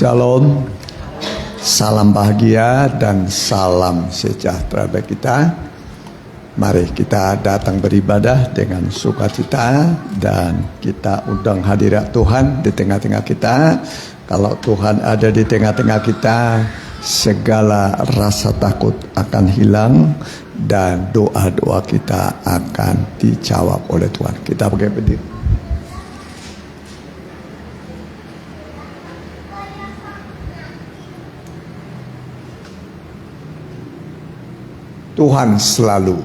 Shalom, salam bahagia dan salam sejahtera bagi kita. Mari kita datang beribadah dengan sukacita dan kita undang hadirat Tuhan di tengah-tengah kita. Kalau Tuhan ada di tengah-tengah kita, segala rasa takut akan hilang dan doa-doa kita akan dijawab oleh Tuhan. Kita pakai berdiri. Tuhan selalu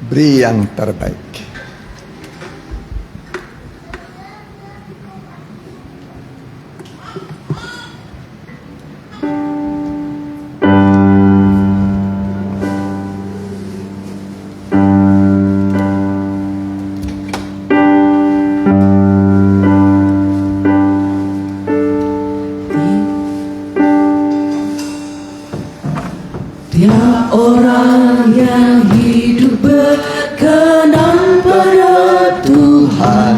beri yang terbaik. Tiap orang yang hidup berkenan pada Tuhan,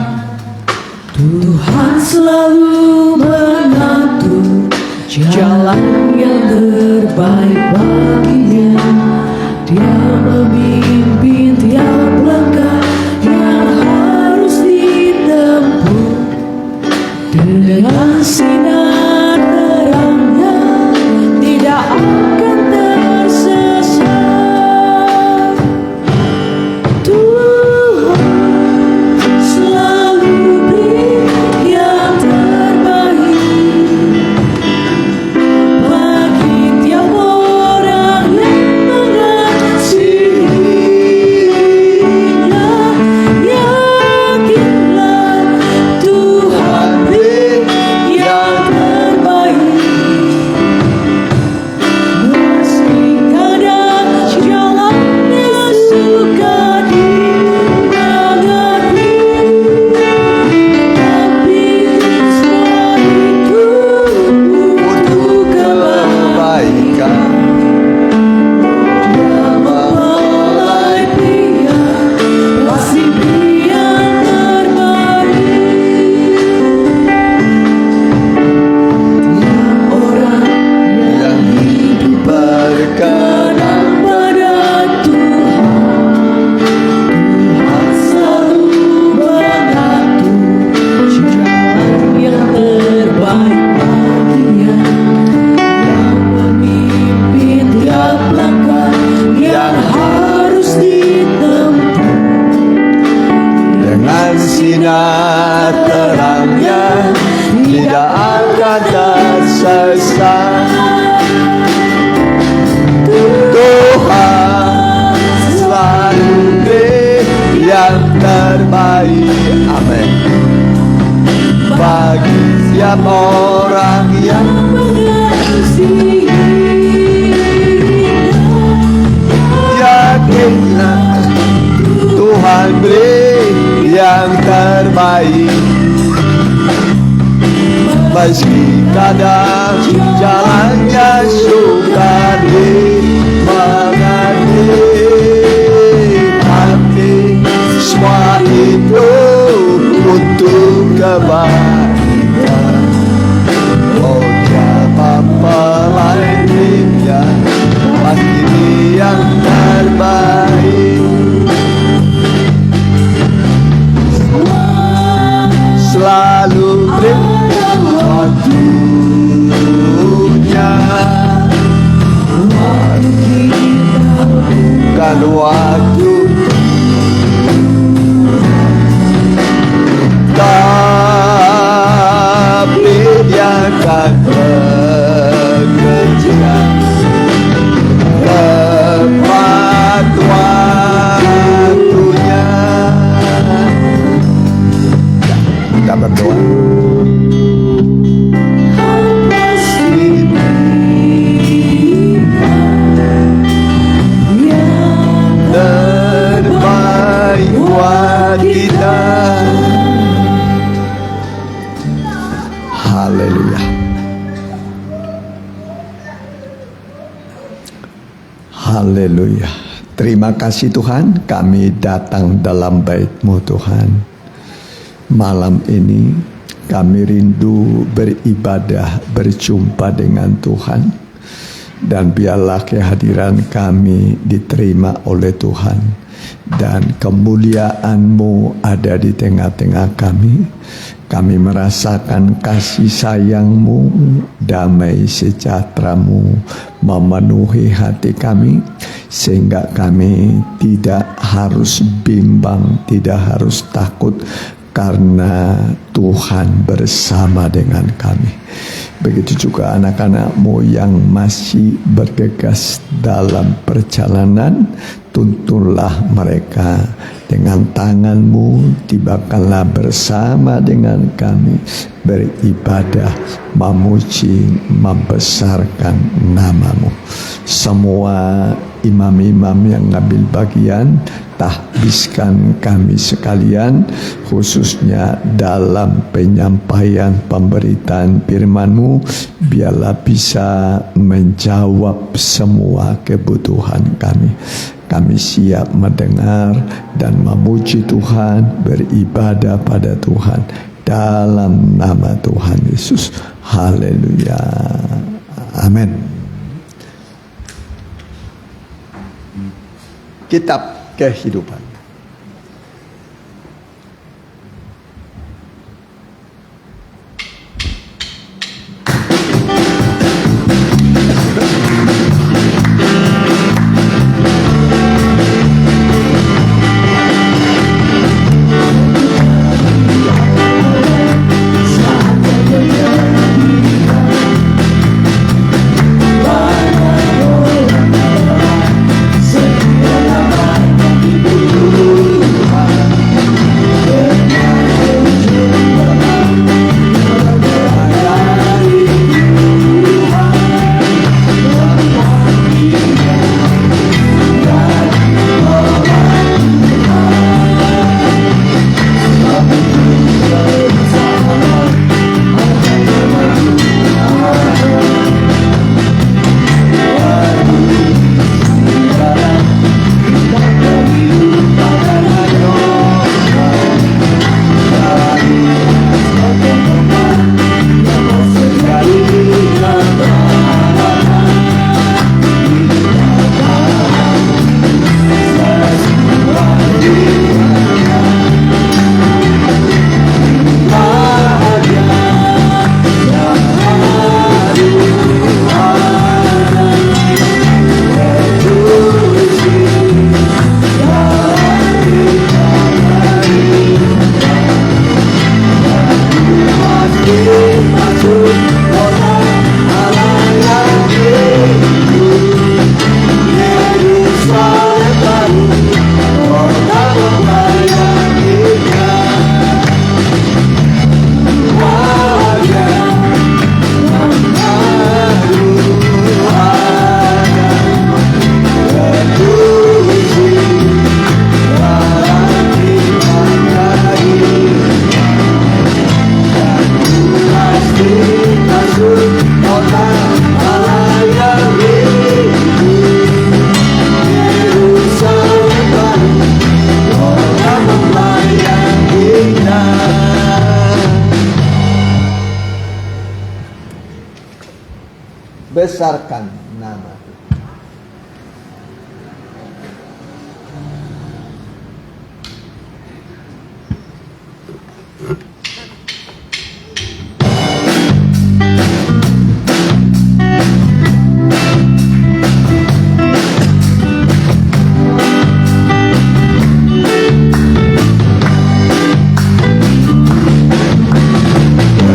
Tuhan selalu mengatur jalan yang terbaik baginya. Dia memimpin tiap langkah yang harus ditempuh dengan sinar terangnya. Tidak akan tersesat. Tuhan selalu beri yang terbaik bagi tiap orang yang mengasihinya. Yakinlah Tuhan beri yang terbaik. Sinar terangnya tidak akan tersesat. Tuhan selalu beri yang terbaik. Amin. Bagi siap orang yang mengasihinya, yakinlah Tuhan beri yang terbaik. Meski kadang jalannya sukar dimengerti, tapi semua itu untuk kebaikan. Oh, siapa pelayan dia, pasti dia yang terbaik. Selalu beri waktunya, bukan waktu, tapi dia akan bekerja tepat waktunya. Kita berdoa. Terbaik buat kita. Haleluya. Haleluya. Terima kasih Tuhan, kami datang dalam bait-Mu Tuhan. Malam ini kami rindu beribadah, berjumpa dengan Tuhan. Dan biarlah kehadiran kami diterima oleh Tuhan. Dan kemuliaan-Mu ada di tengah-tengah kami. Kami merasakan kasih sayang-Mu, damai sejahtera-Mu memenuhi hati kami. Sehingga kami tidak harus bimbang, tidak harus takut. Karena Tuhan bersama dengan kami. Begitu juga anak-anak-Mu yang masih bergegas dalam perjalanan. Tuntunlah mereka dengan tangan-Mu, tibakanlah bersama dengan kami, beribadah, memuji, membesarkan nama-Mu. Semua imam-imam yang ngambil bagian, tahbiskan kami sekalian, khususnya dalam penyampaian pemberitaan firman-Mu, biarlah bisa menjawab semua kebutuhan kami. Kami siap mendengar dan memuji Tuhan, beribadah pada Tuhan dalam nama Tuhan Yesus. Haleluya. Amin. Kitab Kehidupan. Besarkan nama Tuhan.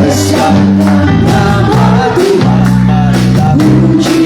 Besarkan nama Tuhan, puji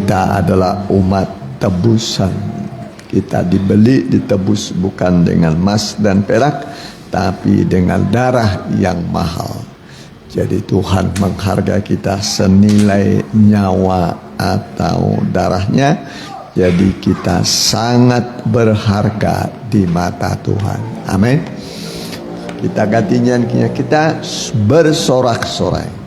Kita adalah umat tebusan. Kita dibeli, ditebus bukan dengan emas dan perak, tapi dengan darah yang mahal. Jadi Tuhan menghargai kita senilai nyawa atau darahnya. Jadi kita sangat berharga di mata Tuhan. Amin. Kita ganti nyanyian kita bersorak-sorai.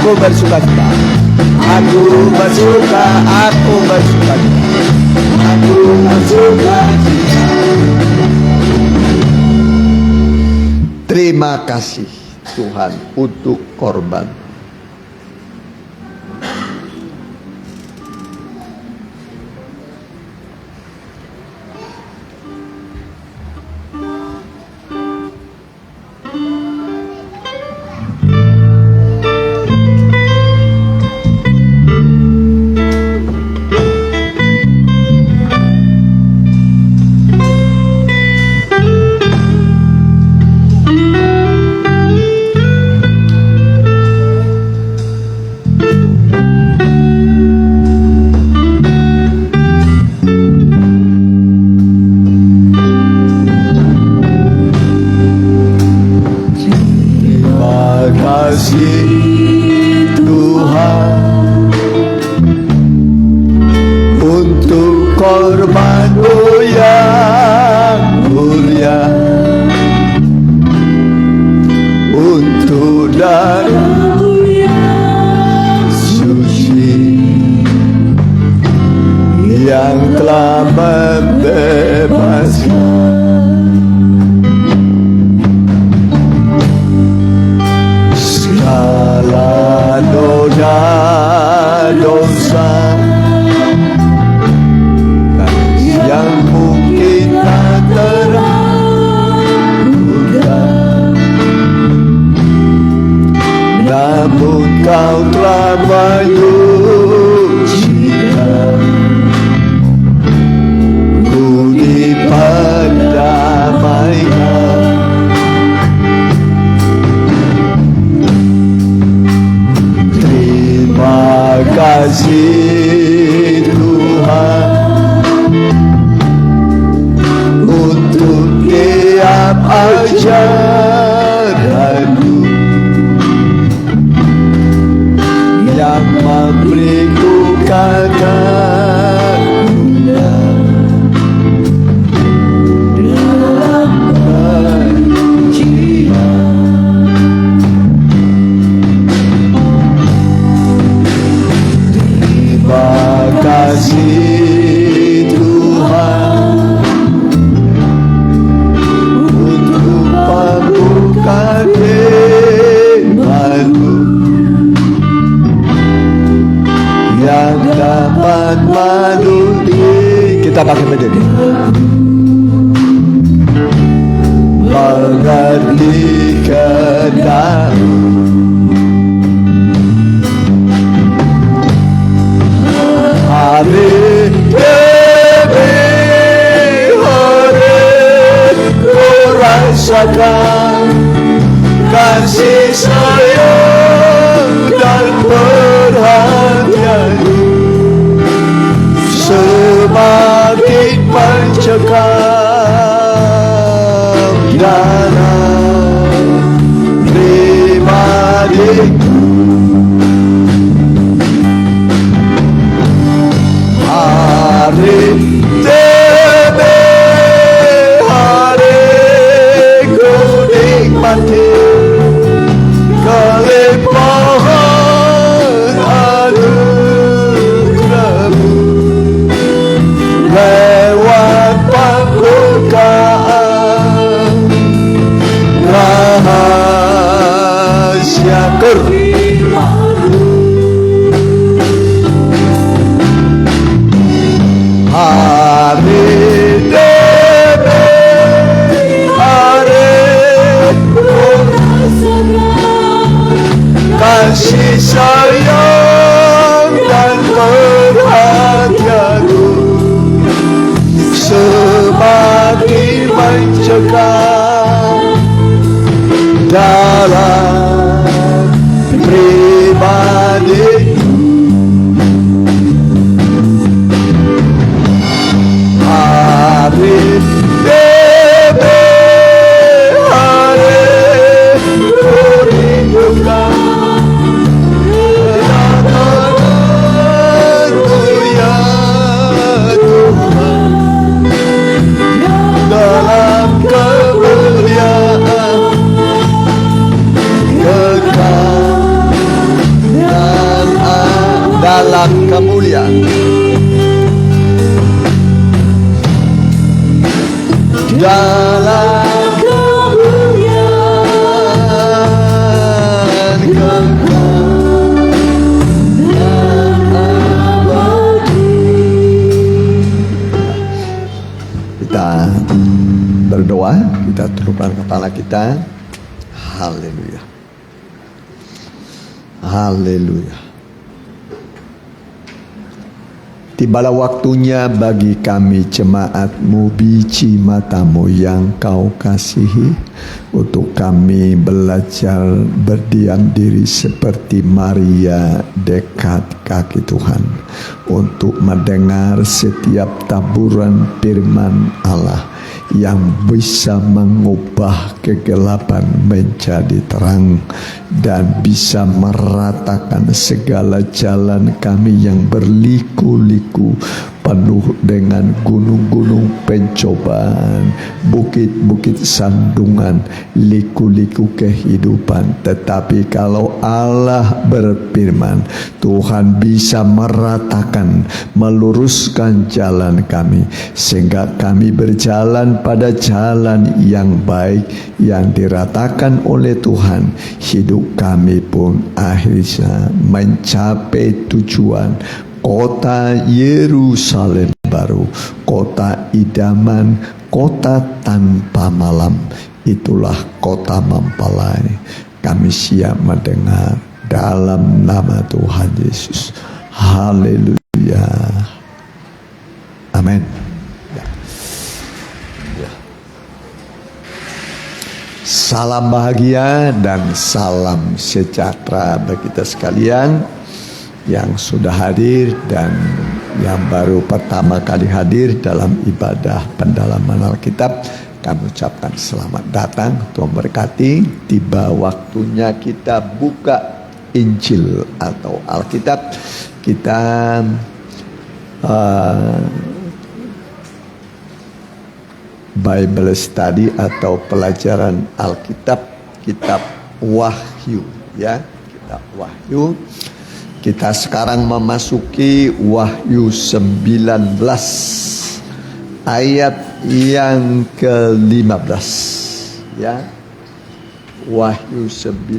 Aku bersuka cita. Aku bersuka, aku bersuka cita. Aku bersuka cita. Terima kasih Tuhan untuk korban. yang dapat Kita pakai menjadi mengerti kehendak hari demi hari ku rasakan kasih sayang dan perhatian semakin mencekam dalam pribadiku. Hari demi hari ku nikmati kelimpahan anugerahmu lewat pembukaan rahasia firman-Mu. Hari demi hari kasih sayang dan perhatian-Mu semakin mencekam dalam pribadiku. Hari demi hari ku rindukan kedatangan-Mu ya Tuhan dalam kemuliaan kekal dan dalam kemuliaan dalam kemuliaan kekal dan abadi. Kita berdoa, kita tundukkan kepala kita. Haleluya. Haleluya. Tibalah waktunya bagi kami jemaat-Mu, biji mata-Mu yang Kau kasihi, untuk kami belajar berdiam diri seperti Maria dekat kaki Tuhan, untuk mendengar setiap taburan firman Allah yang bisa mengubah kegelapan menjadi terang dan bisa meratakan segala jalan kami yang berliku-liku penuh dengan gunung-gunung pencobaan, bukit-bukit sandungan, liku-liku kehidupan. Tetapi kalau Allah berfirman, Tuhan bisa meratakan, meluruskan jalan kami, sehingga kami berjalan pada jalan yang baik yang diratakan oleh Tuhan. Hidup kami pun akhirnya mencapai tujuan, kota Yerusalem baru, kota idaman, kota tanpa malam. Itulah kota mempelai. Kami siap mendengar dalam nama Tuhan Yesus. Haleluya. Amin. Salam bahagia dan salam sejahtera bagi kita sekalian yang sudah hadir dan yang baru pertama kali hadir dalam ibadah pendalaman Alkitab. Kami ucapkan selamat datang, Tuhan berkati. Tiba waktunya kita buka Injil atau Alkitab. Kita Bible study atau pelajaran Alkitab, kitab Wahyu, ya, kitab Wahyu. Kita sekarang memasuki Wahyu 19 ayat yang ke-15, ya. Wahyu 19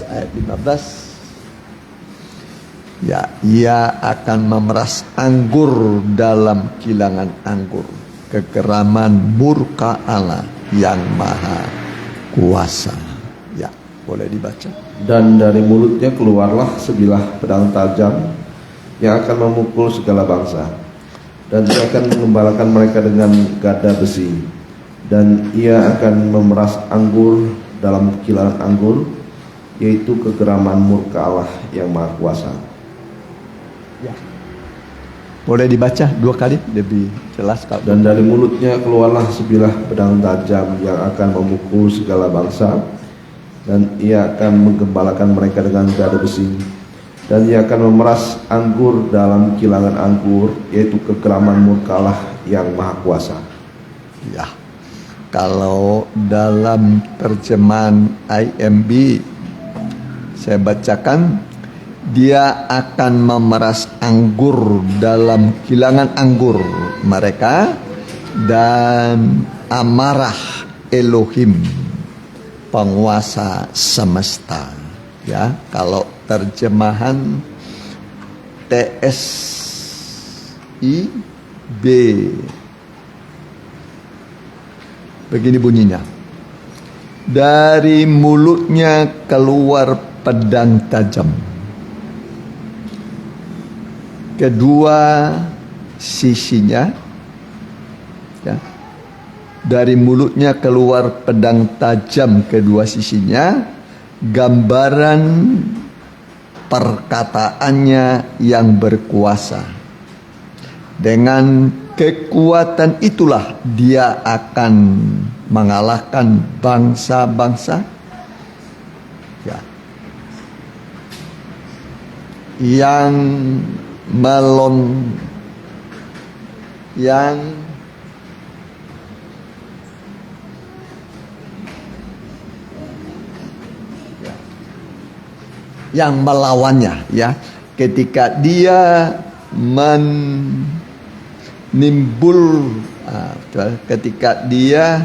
ayat 15. Ya, ia akan memeras anggur dalam kilangan anggur, kegeraman murka Allah yang maha kuasa. Ya, boleh dibaca. Dan dari mulutnya keluarlah sebilah pedang tajam yang akan memukul segala bangsa, dan ia akan mengembalakan mereka dengan gada besi, dan ia akan memeras anggur dalam kilangan anggur, yaitu kegeraman murka Allah yang maha kuasa. Ya. Boleh dibaca 2 kali lebih jelas kalau. Dan dari mulutnya keluarlah sebilah pedang tajam yang akan memukul segala bangsa, dan ia akan menggembalakan mereka dengan gada besi, dan ia akan memeras anggur dalam kilangan anggur, yaitu kegeraman murka Allah yang maha kuasa. Ya. Kalau dalam terjemahan IMB saya bacakan, dia akan memeras anggur dalam kilangan anggur mereka, dan amarah Elohim penguasa semesta. Ya, kalau terjemahan TSIB begini bunyinya: dari mulutnya keluar pedang tajam, kedua sisinya, ya, dari mulutnya keluar pedang tajam kedua sisinya, gambaran perkataannya yang berkuasa. Dengan kekuatan itulah dia akan mengalahkan bangsa-bangsa, ya, yang melawannya, ya, ketika dia ketika dia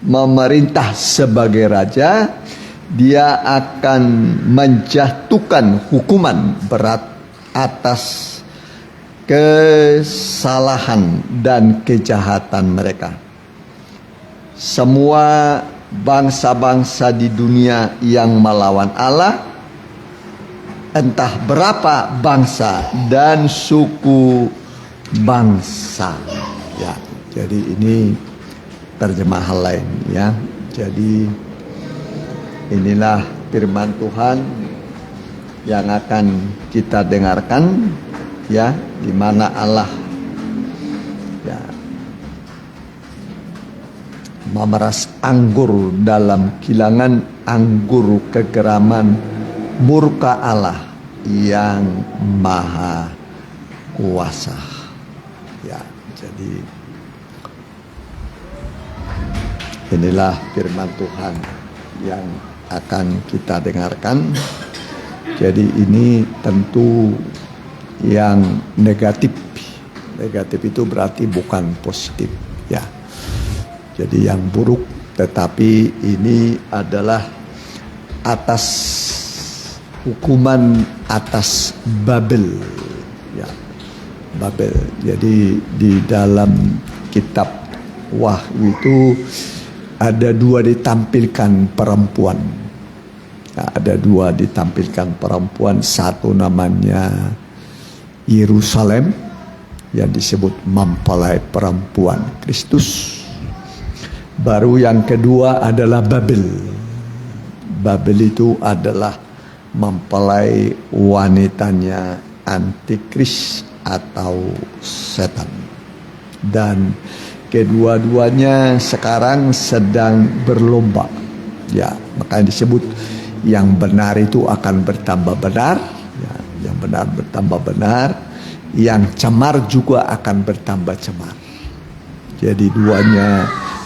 memerintah sebagai raja, dia akan menjatuhkan hukuman berat atas kesalahan dan kejahatan mereka. Semua bangsa-bangsa di dunia yang melawan Allah, entah berapa bangsa dan suku bangsa, ya. Jadi ini terjemahan lain, ya. Jadi inilah firman Tuhan yang akan kita dengarkan, ya, di mana Allah, ya, memeras anggur dalam kilangan anggur kegeraman murka Allah yang maha kuasa. Ya, jadi inilah firman Tuhan yang akan kita dengarkan. Jadi ini tentu yang negatif. Negatif itu berarti bukan positif, ya. Jadi yang buruk, tetapi ini adalah atas hukuman atas Babel, ya, Babel. Jadi di dalam kitab Wahyu itu ada 2 ditampilkan perempuan. Nah, ada 2 ditampilkan perempuan. Satu namanya Yerusalem yang disebut mempelai perempuan Kristus. Baru yang kedua adalah Babel. Babel itu adalah mempelai wanitanya antikris atau setan. Dan kedua-duanya sekarang sedang berlomba. Ya, makanya disebut yang benar itu akan bertambah benar, ya, yang benar bertambah benar, yang cemar juga akan bertambah cemar. Jadi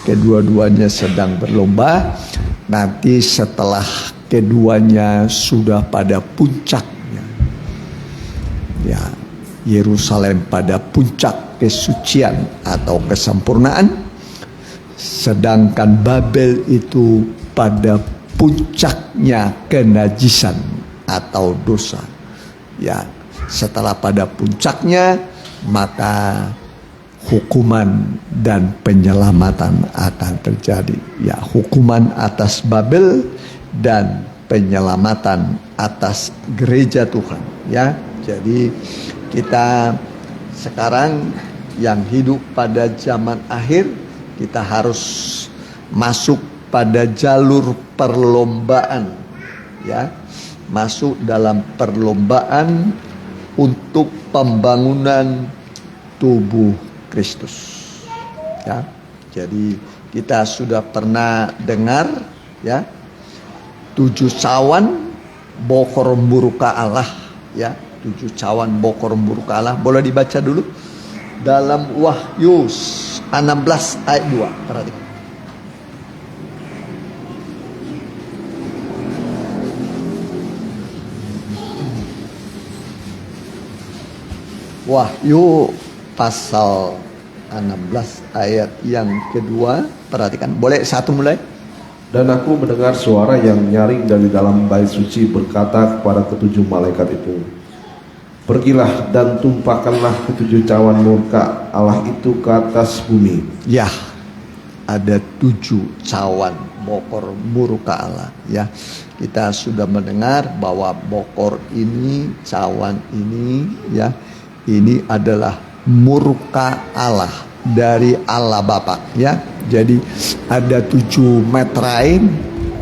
kedua-duanya sedang berlomba. Nanti setelah keduanya sudah pada puncaknya, ya, Yerusalem pada puncak kesucian atau kesempurnaan, sedangkan Babel itu pada puncaknya kenajisan atau dosa. Ya, setelah pada puncaknya maka hukuman dan penyelamatan akan terjadi. Ya, hukuman atas Babel dan penyelamatan atas gereja Tuhan. Ya, jadi kita sekarang yang hidup pada zaman akhir, kita harus masuk pada jalur perlombaan. Ya, masuk dalam perlombaan untuk pembangunan tubuh Kristus. Ya, jadi kita sudah pernah dengar ya 7 cawan bokor murka Allah. Ya, 7 cawan bokor murka Allah. Boleh dibaca dulu dalam Wahyu 16 ayat 2. Perhatikan. Wahyu pasal 16 ayat yang kedua. Perhatikan. Boleh satu mulai. Dan aku mendengar suara yang nyaring dari dalam bait suci berkata kepada ketujuh malaikat itu, pergilah dan tumpahkanlah ketujuh cawan murka Allah itu ke atas bumi. Ya, ada 7 cawan bokor murka Allah. Ya, kita sudah mendengar bahwa bokor ini, cawan ini, ya, ini adalah murka Allah dari Allah Bapa. Ya, jadi ada 7 meterai.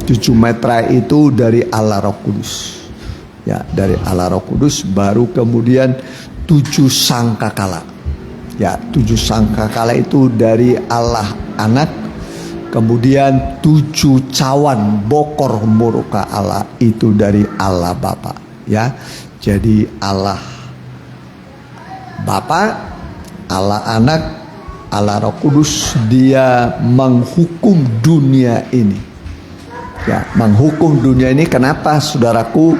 7 meterai itu dari Allah Roh Kudus. Ya, dari Allah Roh Kudus. Baru kemudian 7 sangkakala. Ya, 7 sangkakala itu dari Allah Anak. Kemudian 7 cawan bokor murka Allah itu dari Allah Bapa. Ya, jadi Allah Bapa, Allah Anak, Allah Roh Kudus, dia menghukum dunia ini. Ya, menghukum dunia ini kenapa, saudaraku?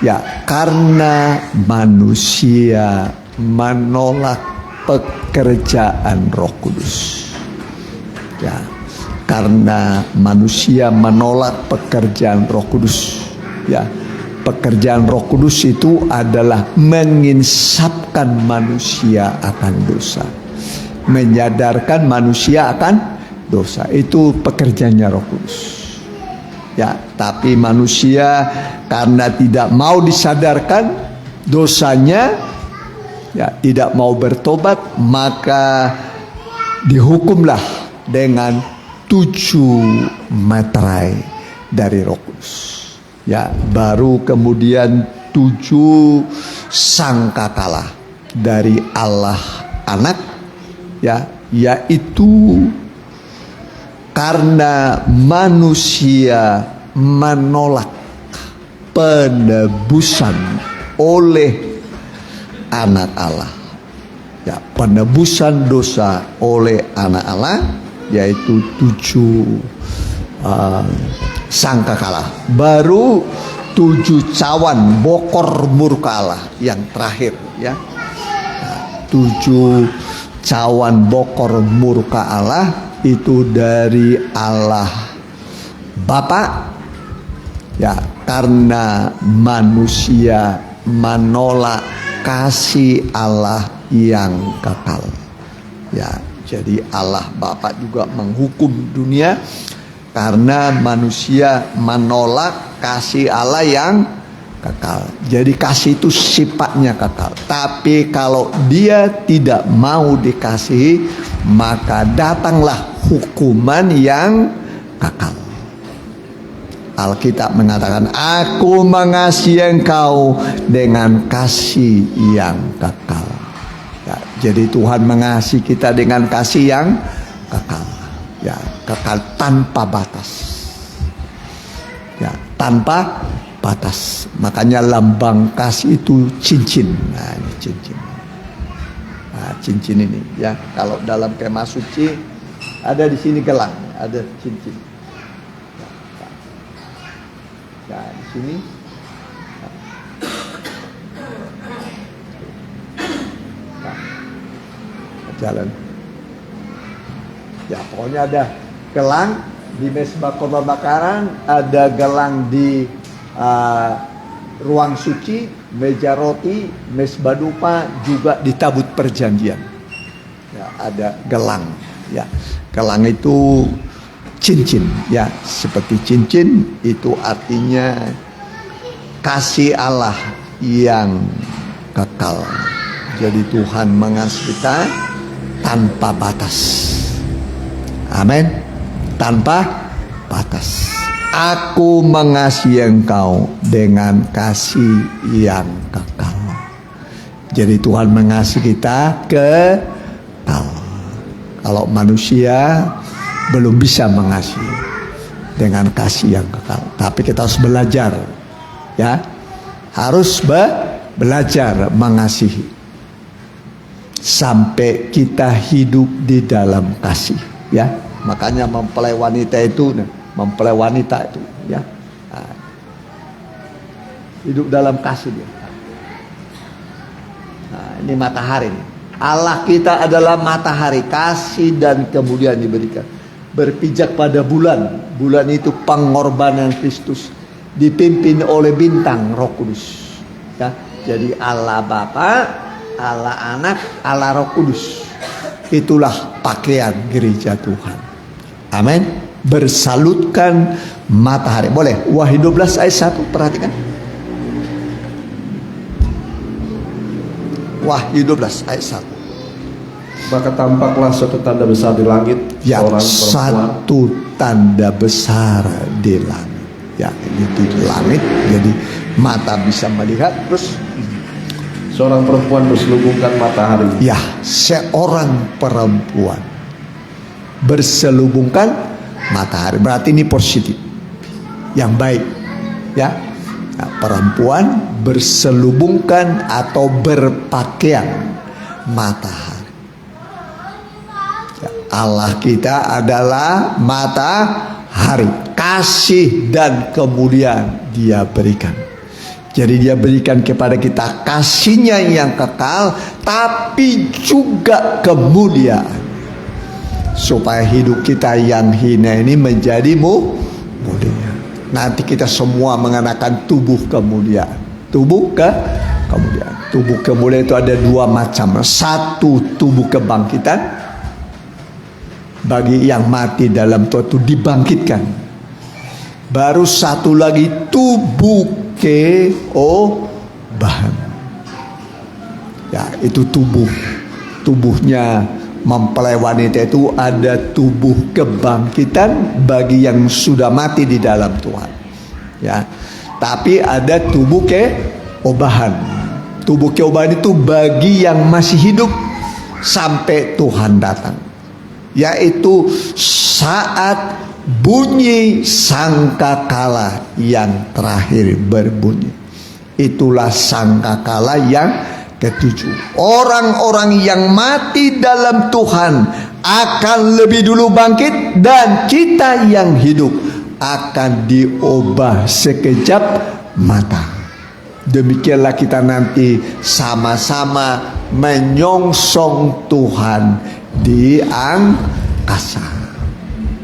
Ya, karena manusia menolak pekerjaan Roh Kudus. Ya, karena manusia menolak pekerjaan Roh Kudus. Ya, pekerjaan Roh Kudus itu adalah menginsapkan manusia akan dosa, menyadarkan manusia akan dosa. Itu pekerjaannya Roh Kudus. Ya, tapi manusia karena tidak mau disadarkan dosanya, ya, tidak mau bertobat, maka dihukumlah dengan 7 meterai dari Roh Kudus. Ya, baru kemudian 7 sangkakala dari Allah Anak, ya, yaitu karena manusia menolak penebusan oleh Anak Allah. Ya, penebusan dosa oleh Anak Allah, yaitu 7 sangkakala. Baru 7 cawan bokor murka Allah yang terakhir. Ya, 7 cawan bokor murka Allah itu dari Allah Bapa. Ya, karena manusia menolak kasih Allah yang kekal. Ya, jadi Allah Bapa juga menghukum dunia karena manusia menolak kasih Allah yang kekal. Jadi kasih itu sifatnya kekal. Tapi kalau dia tidak mau dikasihi, maka datanglah hukuman yang kekal. Alkitab mengatakan, aku mengasihi engkau dengan kasih yang kekal. Ya, jadi Tuhan mengasihi kita dengan kasih yang kekal. Ya, kekal tanpa batas. Ya, tanpa batas. Makanya lambang kasih itu cincin. Nah, ini cincin. Nah, cincin ini, ya, kalau dalam kemah suci ada di sini gelang, ada cincin. Nah, di sini. Nah, jalan. Ya, pokoknya ada gelang, di mesbah korban bakaran, ada gelang di ruang suci, meja roti, mesbah dupa, juga di tabut perjanjian. Ya, ada gelang. Ya, gelang itu cincin. Ya, seperti cincin itu artinya kasih Allah yang kekal. Jadi Tuhan mengasihi kita tanpa batas. Amin. Tanpa batas. Aku mengasihi engkau dengan kasih yang kekal. Jadi Tuhan mengasihi kita kekal. Kalau manusia belum bisa mengasihi dengan kasih yang kekal. Tapi kita harus belajar, ya, harus belajar mengasihi sampai kita hidup di dalam kasih, ya. Makanya mempelai wanita itu, ya, hidup dalam kasih dia. Nah, ini matahari. Allah kita adalah matahari, kasih dan kemuliaan diberikan. Berpijak pada bulan. Bulan itu pengorbanan Kristus, dipimpin oleh bintang Roh Kudus. Ya, jadi Allah Bapa, Allah Anak, Allah Roh Kudus. Itulah pakaian gereja Tuhan. Amin. Bersalutkan matahari. Boleh? Wahyu 12 ayat 1, perhatikan. Wahyu 12 ayat 1. Maka tampaklah suatu tanda besar di langit, Ya, seorang perempuan. satu tanda besar di langit. Ya, ini di langit. Jadi mata bisa melihat. Terus Seorang perempuan berselubungkan matahari. ya, seorang perempuan berselubungkan matahari. Berarti ini positif, yang baik, ya. Nah, perempuan berselubungkan atau berpakaian matahari. Ya, Allah kita adalah matahari. Kasih dan kemuliaan Dia berikan. Jadi Dia berikan kepada kita kasih-Nya yang kekal, tapi juga kemuliaan. Supaya hidup kita yang hina ini menjadi mulia. Nanti kita semua mengenakan tubuh kemuliaan. Tubuh kemuliaan. Tubuh kemuliaan itu ada dua macam. Satu, tubuh kebangkitan. Bagi yang mati dalam Tuhan itu dibangkitkan. Baru satu lagi, tubuh keobahan. Ya, itu tubuhnya mempelai wanita itu ada tubuh kebangkitan bagi yang sudah mati di dalam Tuhan, ya. Tapi ada tubuh keobahan. Tubuh keobahan itu bagi yang masih hidup sampai Tuhan datang, yaitu saat bunyi sangkakala yang terakhir berbunyi. Itulah sangkakala yang ketujuh. Orang-orang yang mati dalam Tuhan akan lebih dulu bangkit, dan kita yang hidup akan diubah sekejap mata. Demikianlah kita nanti sama-sama menyongsong Tuhan di angkasa.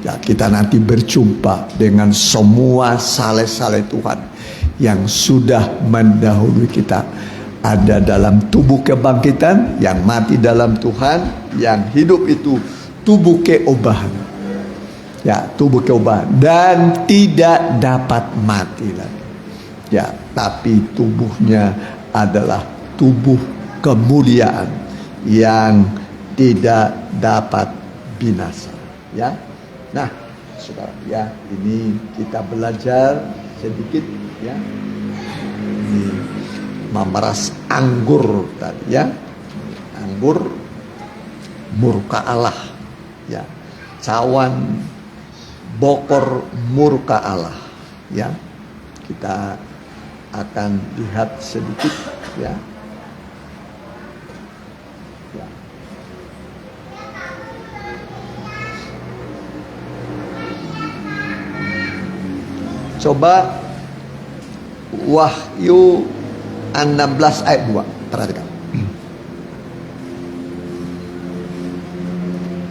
Ya, kita nanti berjumpa dengan semua saleh-saleh Tuhan yang sudah mendahului kita. Ada dalam tubuh kebangkitan, yang mati dalam Tuhan, yang hidup itu tubuh keobahan. Ya, tubuh keobahan, dan tidak dapat mati lagi. Ya, tapi tubuhnya adalah tubuh kemuliaan yang tidak dapat binasa. Ya. Nah, saudara, ya, ini kita belajar sedikit, ya. Ini memeras anggur tadi, ya. Anggur murka Allah, ya. Cawan bokor murka Allah, ya. Kita akan lihat sedikit, ya. Ya. Coba Wahyu 16 ayat 2, perhatikan.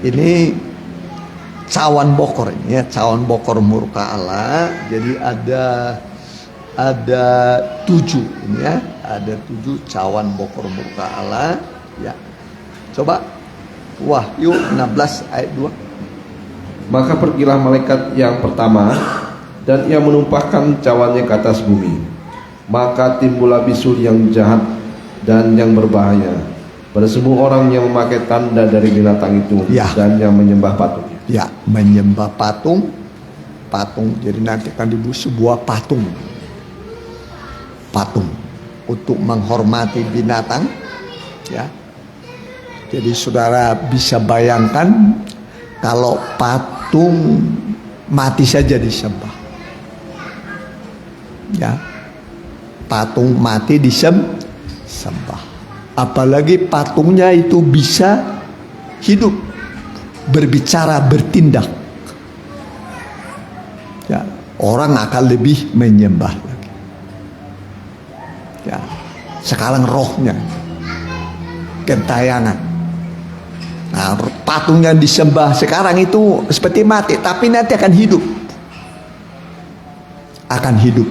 Ini cawan bokor ini ya, cawan bokor murka Allah. Jadi ada 7 ini ya, ada 7 cawan bokor murka Allah ya. Coba Wahyu 16 ayat 2. Maka pergilah malaikat yang pertama, dan ia menumpahkan cawannya ke atas bumi. Maka timbullah bisul yang jahat dan yang berbahaya pada semua orang yang memakai tanda dari binatang itu Ya. dan yang menyembah patung. Ya, menyembah patung. Jadi nanti akan dibuat sebuah patung untuk menghormati binatang ya. Jadi saudara bisa bayangkan kalau patung mati saja disembah ya, patung mati disembah, apalagi patungnya itu bisa hidup, berbicara, bertindak ya, orang akan lebih menyembah lagi ya. Sekarang rohnya gentayangan. Nah, patung yang disembah sekarang itu seperti mati, tapi nanti akan hidup.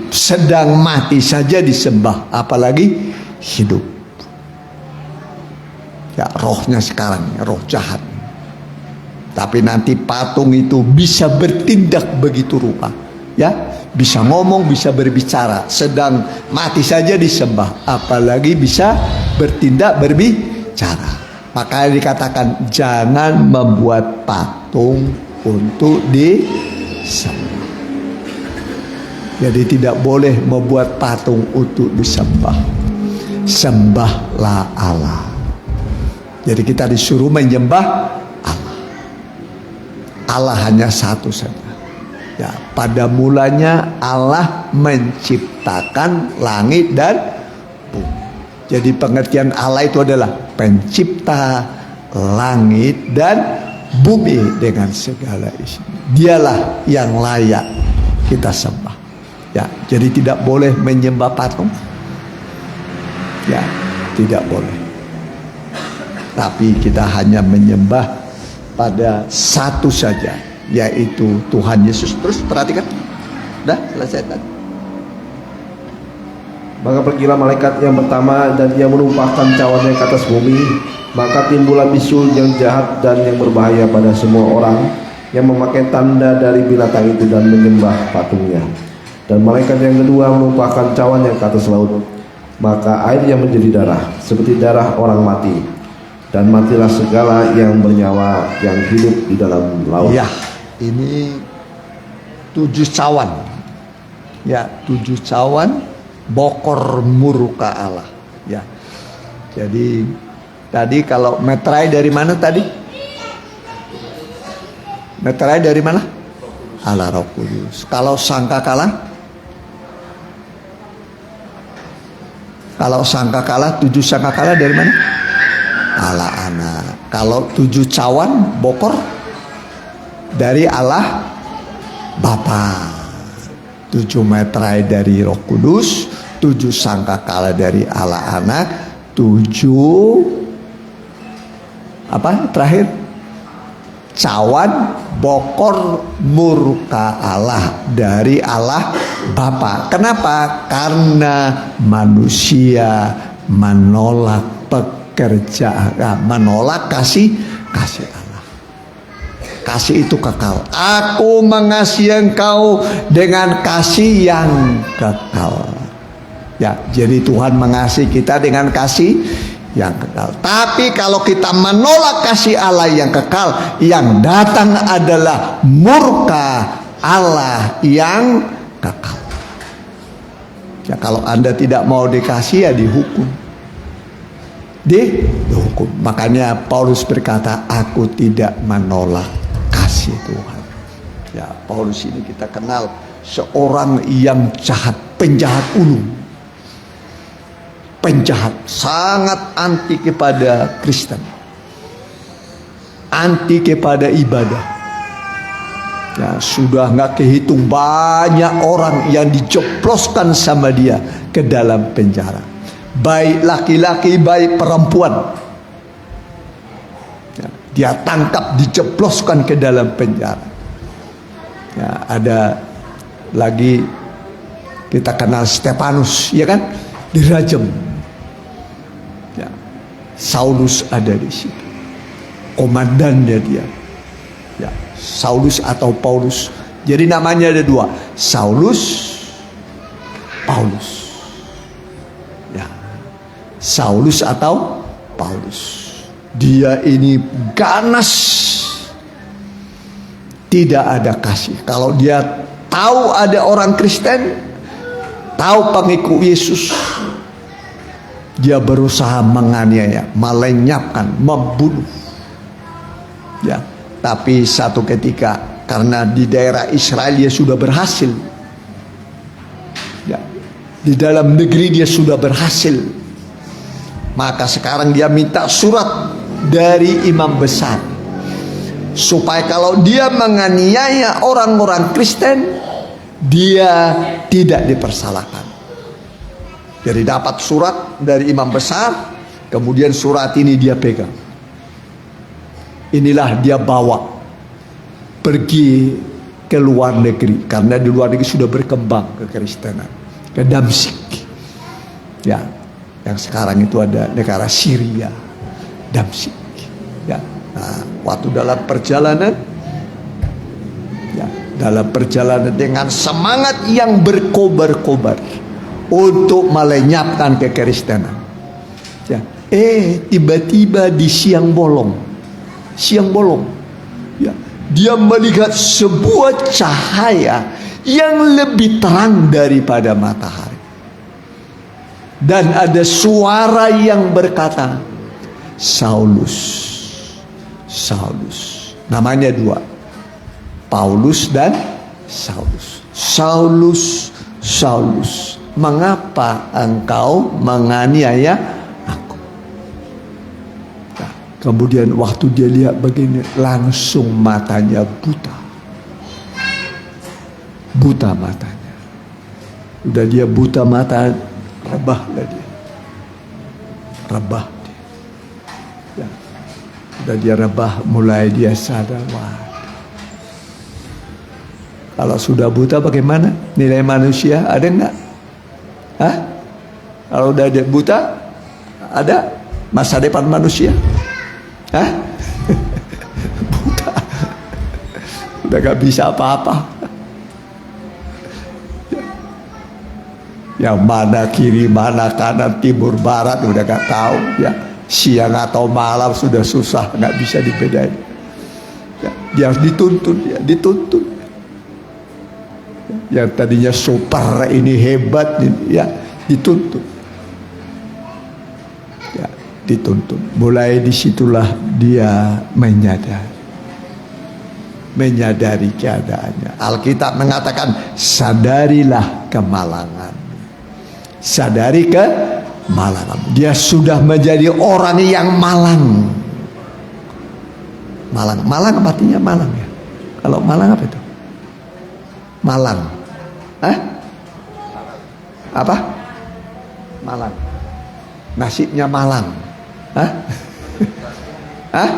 Sedang mati saja disembah, apalagi hidup. Ya, rohnya sekarang, roh jahat. Tapi nanti patung itu bisa bertindak begitu rupa. Ya, bisa ngomong, bisa berbicara. Sedang mati saja disembah, apalagi bisa bertindak, berbicara. Makanya dikatakan jangan membuat patung untuk disembah. Jadi tidak boleh membuat patung untuk disembah. Sembahlah Allah. Jadi kita disuruh menyembah Allah. Allah hanya satu saja. Ya, pada mulanya Allah menciptakan langit dan bumi. Jadi pengertian Allah itu adalah pencipta langit dan bumi dengan segala isinya. Dialah yang layak kita sembah. Ya, jadi tidak boleh menyembah patung. Ya, tidak boleh. Tapi kita hanya menyembah pada satu saja, yaitu Tuhan Yesus. Terus perhatikan. Udah selesai tadi. Maka pergilah malaikat yang pertama, dan ia menumpahkan cawannya ke atas bumi. Maka timbullah bisul yang jahat dan yang berbahaya pada semua orang yang memakai tanda dari binatang itu dan menyembah patungnya. Dan malaikat yang kedua menumpahkan cawannya ke atas laut. Maka airnya menjadi darah, seperti darah orang mati. Dan matilah segala yang bernyawa yang hidup di dalam laut. Ya, ini 7 cawan. Ya, 7 cawan bokor murka Allah. Ya. Jadi tadi kalau meterai dari mana tadi? Meterai dari mana? Allah Roh Kudus. Kalau sangkakala? Kalau sangkakala, 7 sangkakala dari mana? Allah Anak. Kalau 7 cawan bokor dari Allah Bapa. 7 meterai dari Roh Kudus, 7 sangkakala dari Allah Anak, 7 apa terakhir? Cawan bokor murka Allah dari Allah Bapa. Kenapa? Karena manusia menolak pekerjaan, menolak kasih Allah. Kasih itu kekal. Aku mengasihi engkau dengan kasih yang kekal. Ya, jadi Tuhan mengasihi kita dengan kasih yang kekal. Tapi kalau kita menolak kasih Allah yang kekal, yang datang adalah murka Allah yang kekal. Ya, kalau Anda tidak mau dikasih, ya dihukum. Dihukum. Makanya Paulus berkata, aku tidak menolak kasih Tuhan. Ya, Paulus ini kita kenal seorang yang jahat, penjahat ulung, penjahat, sangat anti kepada Kristen, anti kepada ibadah. Ya, sudah nggak kehitung banyak orang yang dijebloskan sama dia ke dalam penjara, baik laki-laki baik perempuan. Dia tangkap, dijebloskan ke dalam penjara. Ya, ada lagi kita kenal Stefanus, ya kan? Dirajam. Ya. Saulus ada di situ. Komandannya dia. Ya, Saulus atau Paulus. Jadi namanya ada dua, Saulus, Paulus. Ya. Saulus atau Paulus. Dia ini ganas. Tidak ada kasih. Kalau dia tahu ada orang Kristen, tahu pengikut Yesus, dia berusaha menganiaya, melenyapkan, membunuh. Ya, tapi satu ketika karena di daerah Israel dia sudah berhasil. Ya, di dalam negeri dia sudah berhasil. Maka sekarang dia minta surat dari imam besar, supaya kalau dia menganiaya orang-orang Kristen, dia tidak dipersalahkan. Jadi dapat surat dari imam besar, kemudian surat ini dia pegang. Inilah dia bawa pergi ke luar negeri, karena di luar negeri sudah berkembang kekristenan, ke Damsyik. Ya, yang sekarang itu ada negara Syria, Damsyik. Ya, nah, waktu dalam perjalanan, ya, dalam perjalanan dengan semangat yang berkobar-kobar untuk melenyapkan kekristenan. Ya, tiba-tiba di siang bolong, ya, dia melihat sebuah cahaya yang lebih terang daripada matahari. Dan ada suara yang berkata, Saulus, Saulus. Namanya dua, Paulus dan Saulus. Saulus, Saulus, mengapa engkau menganiaya aku? Nah, kemudian waktu dia lihat begini, langsung matanya buta. Buta matanya. Udah dia buta mata, rebahlah dia. Rebah dia. Ya. Udah dia rebah, mulai dia sadar, wah, kalau sudah buta bagaimana? Nilai manusia ada enggak? Hah? Kalau udah dia buta, ada masa depan manusia? Hah? Buta. Udah gak bisa apa-apa. Yang mana kiri, mana kanan, timur, barat udah gak tahu. Ya, siang atau malam sudah susah, gak bisa dibedain. Ya, dia harus dituntun, ya, dituntun. Yang tadinya super, ini hebat, ini, ya, dituntun. Ya, dituntun. Mulai disitulah dia menyadari keadaannya. Alkitab mengatakan, sadarilah kemalangan. Sadari kemalangan. Dia sudah menjadi orang yang malang. Malang artinya malang, ya. Kalau malang apa itu? Malang. Hah? Apa? Malang. Nasibnya malang. Hah? Hah?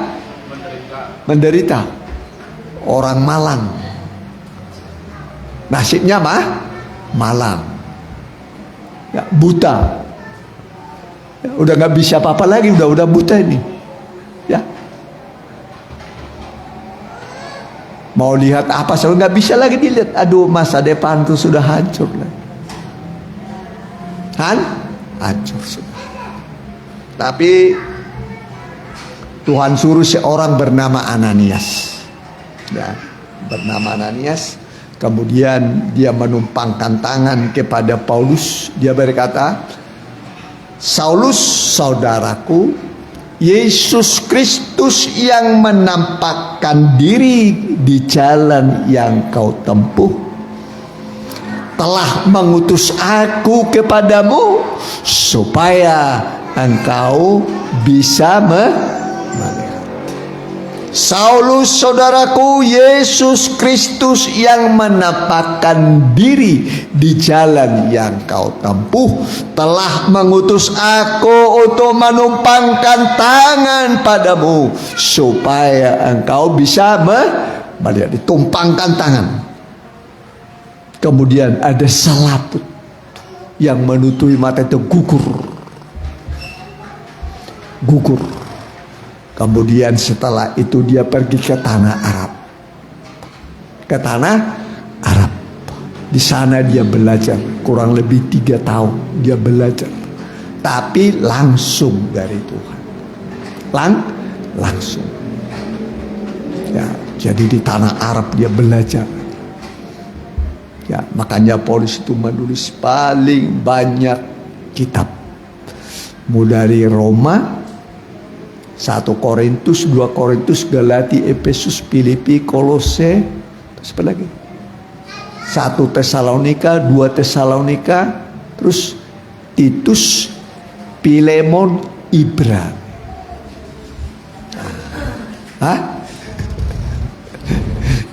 Menderita. Orang malang. Nasibnya malang. Ya, buta. Ya, udah nggak bisa apa-apa lagi, udah buta ini. Ya. Mau lihat apa saja nggak bisa lagi dilihat. Aduh, masa depan tuh sudah hancur lagi. Hancur sudah. Tapi Tuhan suruh seorang bernama Ananias. Ya, bernama Ananias. Kemudian dia menumpangkan tangan kepada Paulus. Dia berkata, Saulus, saudaraku, Yesus Kristus yang menampakkan diri di jalan yang kau tempuh telah mengutus aku kepadamu supaya engkau bisa melihat. Saulus, saudaraku, Yesus Kristus yang menampakkan diri di jalan yang kau tempuh telah mengutus aku untuk menumpangkan tangan padamu supaya engkau bisa melihat. Ditumpangkan tangan. Kemudian ada selaput yang menutupi mata itu gugur. Kemudian setelah itu dia pergi ke tanah Arab. Di sana dia belajar kurang lebih 3 tahun dia belajar. Tapi langsung dari Tuhan. Langsung. Ya, jadi di tanah Arab dia belajar. Ya, makanya Paulus itu menulis paling banyak kitab. Mulai dari Roma, 1 Korintus, 2 Korintus, Galati, Efesus, Filipi, Kolose, terus apa lagi? 1 Tesalonika, 2 Tesalonika, terus Titus, Filemon, Ibrani.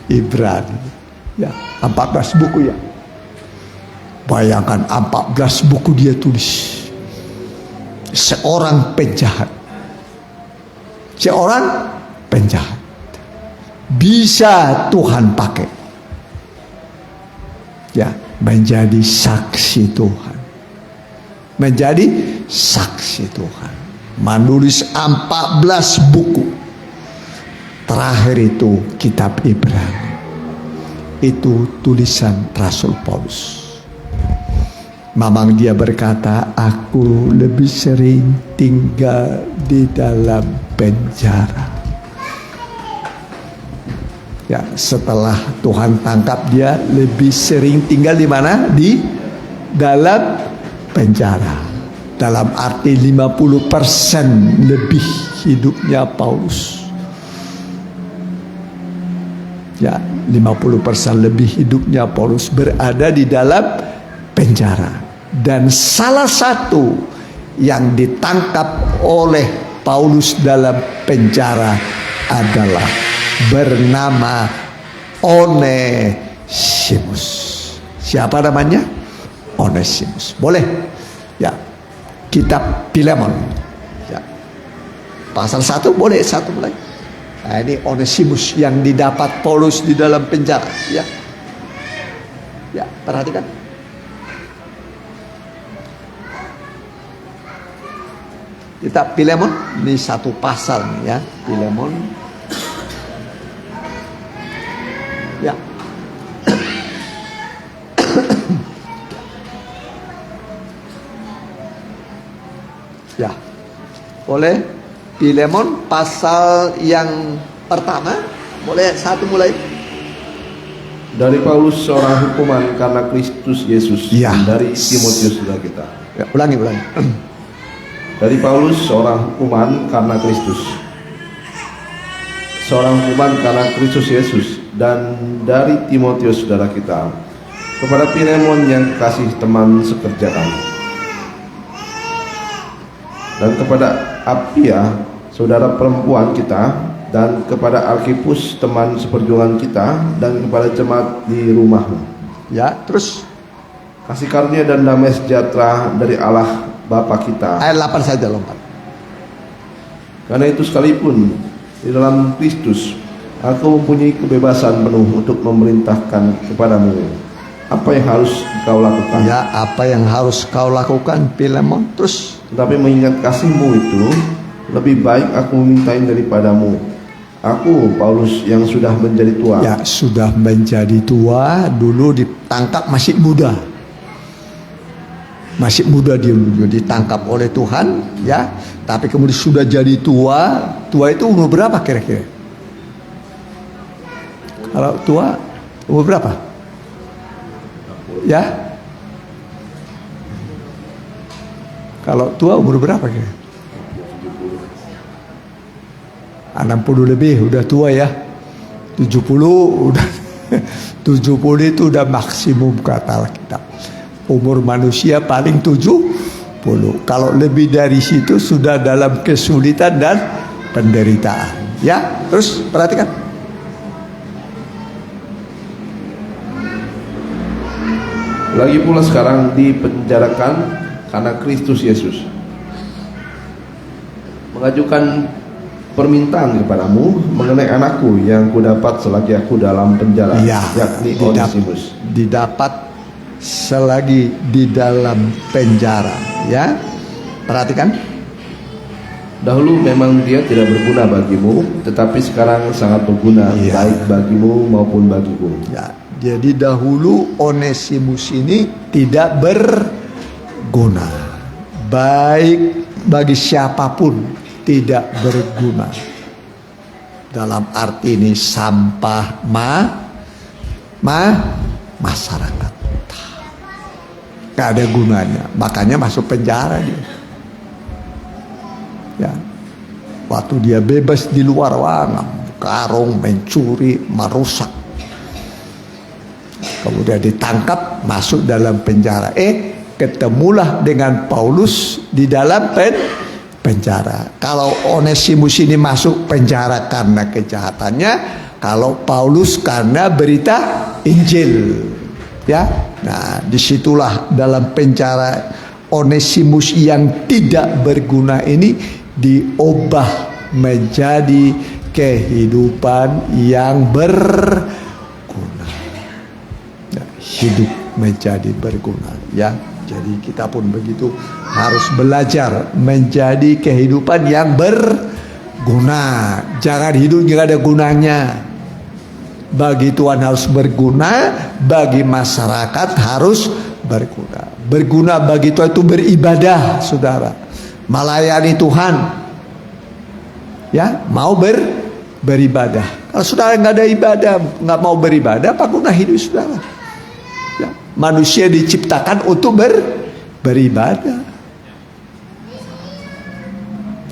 Ibrani. Ya, 14 buku ya. Bayangkan 14 buku dia tulis. Seorang penjahat bisa Tuhan pakai ya menjadi saksi Tuhan, menulis 14 buku. Terakhir itu kitab Ibrani, itu tulisan Rasul Paulus. Memang dia berkata, aku lebih sering tinggal di dalam penjara. Ya, setelah Tuhan tangkap dia lebih sering tinggal di mana? Di dalam penjara. Dalam arti 50% lebih hidupnya Paulus. Ya, 50% lebih hidupnya Paulus berada di dalam penjara. Dan salah satu yang ditangkap oleh Paulus dalam penjara adalah bernama Onesimus. Siapa namanya? Onesimus. Boleh? Ya. Kitab Filemon. Ya. Pasal 1 boleh, 1 mulai. Nah, ini Onesimus yang didapat Paulus di dalam penjara. Ya. Ya, perhatikan. Kitab Filemon, ini 1 pasal nih ya, Filemon. Ya. Ya. Boleh Filemon pasal yang pertama, boleh 1 mulai. Dari Paulus seorang hukuman karena Kristus Yesus, Ya. dari Timotius saudara kita. Ya, ulangi. Dari Paulus seorang hukuman karena Kristus, seorang hukuman karena Kristus Yesus, dan dari Timotius saudara kita, kepada Filemon yang kasih teman sekerja kami, dan kepada Apia saudara perempuan kita, dan kepada Arkhipus teman seperjuangan kita, dan kepada jemaat di rumahmu. Ya, terus Kasih karunia dan damai sejahtera dari Allah Bapa kita. ayat 8 saja lompat. Karena itu sekalipun di dalam Kristus aku mempunyai kebebasan penuh untuk memerintahkan kepadamu apa yang harus kau lakukan. Ya, apa yang harus kau lakukan, Filemon? Terus, Tetapi mengingat kasihmu itu, lebih baik aku memintain daripadamu. Aku Paulus yang sudah menjadi tua. ya sudah menjadi tua, dulu ditangkap masih muda. Masih muda dia dulu ditangkap oleh Tuhan, ya. Tapi kemudian sudah jadi tua. Tua itu umur berapa kira-kira? Kalau tua umur berapa? Ya. Kalau tua umur berapa kira? 60 lebih udah tua ya. 70 udah 70 itu udah maksimum kata Alkitab. Umur manusia paling 70. Kalau lebih dari situ sudah dalam kesulitan dan penderitaan. Ya, terus perhatikan. Lagi pula sekarang dipenjarakan karena Kristus Yesus, mengajukan permintaan kepadamu mengenai anakku yang kudapat selagi aku dalam penjara, Ya, yakni Onesimus. didapat selagi di dalam penjara, ya. Perhatikan. Dahulu memang dia tidak berguna bagimu, tetapi sekarang sangat berguna, Iya. baik bagimu maupun bagiku. Ya, jadi dahulu Onesimus ini tidak berguna, baik bagi siapapun, tidak berguna. Dalam arti ini sampah masyarakat, gak ada gunanya, makanya masuk penjara dia. Ya, waktu dia bebas di luar, karung, mencuri, merusak. Kemudian ditangkap, masuk dalam penjara. Ketemulah dengan Paulus di dalam penjara. Kalau Onesimus ini masuk penjara karena kejahatannya, kalau Paulus karena berita Injil. Ya, nah disitulah dalam penjara Onesimus yang tidak berguna ini diubah menjadi kehidupan yang berguna. Ya, hidup menjadi berguna, ya. Jadi kita pun begitu, harus belajar menjadi kehidupan yang berguna. Jangan hidup nggak ada gunanya. Bagi Tuhan harus berguna, bagi masyarakat harus berguna. Berguna bagi Tuhan itu beribadah, saudara. Melayani Tuhan, ya, mau beribadah. Kalau saudara nggak ada ibadah, nggak mau beribadah, apa guna hidup saudara? Ya, manusia diciptakan untuk beribadah.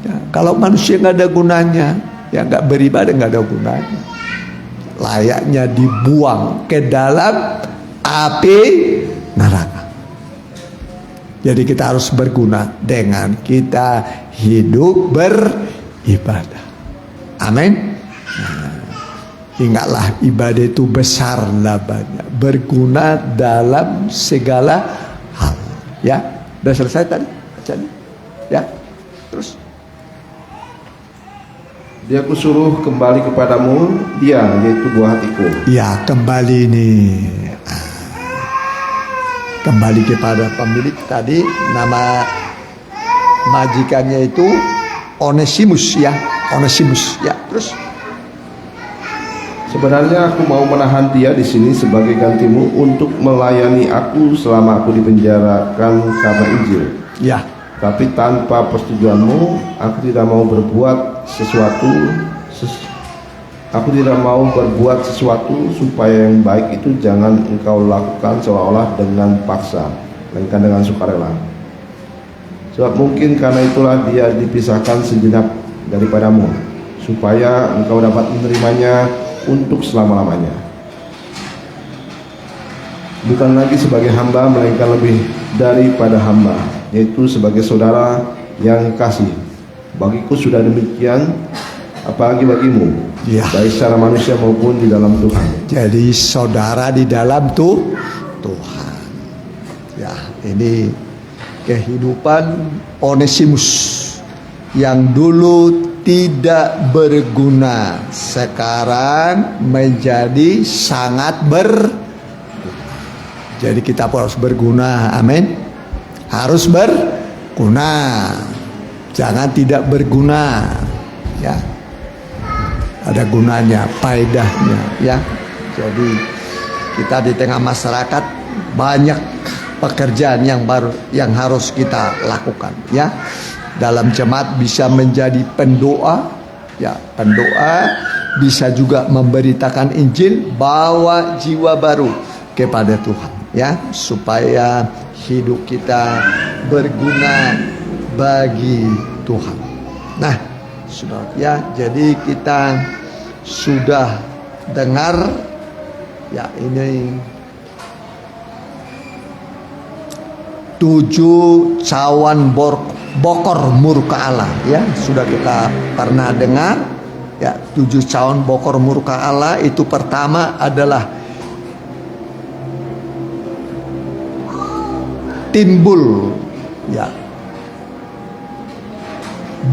Ya, kalau manusia nggak ada gunanya, ya nggak beribadah, nggak ada gunanya. Layaknya dibuang ke dalam api neraka. Jadi kita harus berguna dengan kita hidup beribadah. Amin. Nah, ingatlah ibadah itu besar labanya, berguna dalam segala hal. Ya, udah selesai tadi bacanya. Ya, terus. Dia kusuruh kembali kepadamu, dia yaitu buah hatiku. Ya, kembali nih. Kembali kepada pemilik tadi, nama majikannya itu Onesimus, ya. Onesimus, ya. Terus Sebenarnya aku mau menahan dia di sini sebagai gantimu untuk melayani aku selama aku dipenjarakan karena Injil. ya, Tapi tanpa persetujuanmu, aku tidak mau berbuat sesuatu. Aku tidak mau berbuat sesuatu supaya yang baik itu jangan engkau lakukan seolah-olah dengan paksa, melainkan dengan sukarela. Sebab mungkin karena itulah dia dipisahkan sejenak daripadamu, supaya engkau dapat menerimanya untuk selama-lamanya. Bukan lagi sebagai hamba, melainkan lebih daripada hamba, yaitu sebagai saudara yang kasih. Bagiku sudah demikian, apalagi bagimu, Ya. baik secara manusia maupun di dalam Tuhan. jadi saudara di dalam Tuhan. Ya, ini kehidupan Onesimus yang dulu tidak berguna, sekarang menjadi sangat berguna. Jadi kita pun harus berguna, amin. Harus berguna, jangan tidak berguna, ya. Ada gunanya, faedahnya, ya. Jadi kita di tengah masyarakat banyak pekerjaan yang harus kita lakukan, ya. Dalam jemaat bisa menjadi pendoa, ya, pendoa, bisa juga memberitakan Injil, bawa jiwa baru kepada Tuhan, ya, supaya hidup kita berguna bagi Tuhan. Nah, sudah, ya, jadi kita sudah dengar, ya, ini 7 cawan bokor murka Allah, ya, sudah kita pernah dengar, ya. 7 cawan bokor murka Allah itu pertama adalah timbul, ya,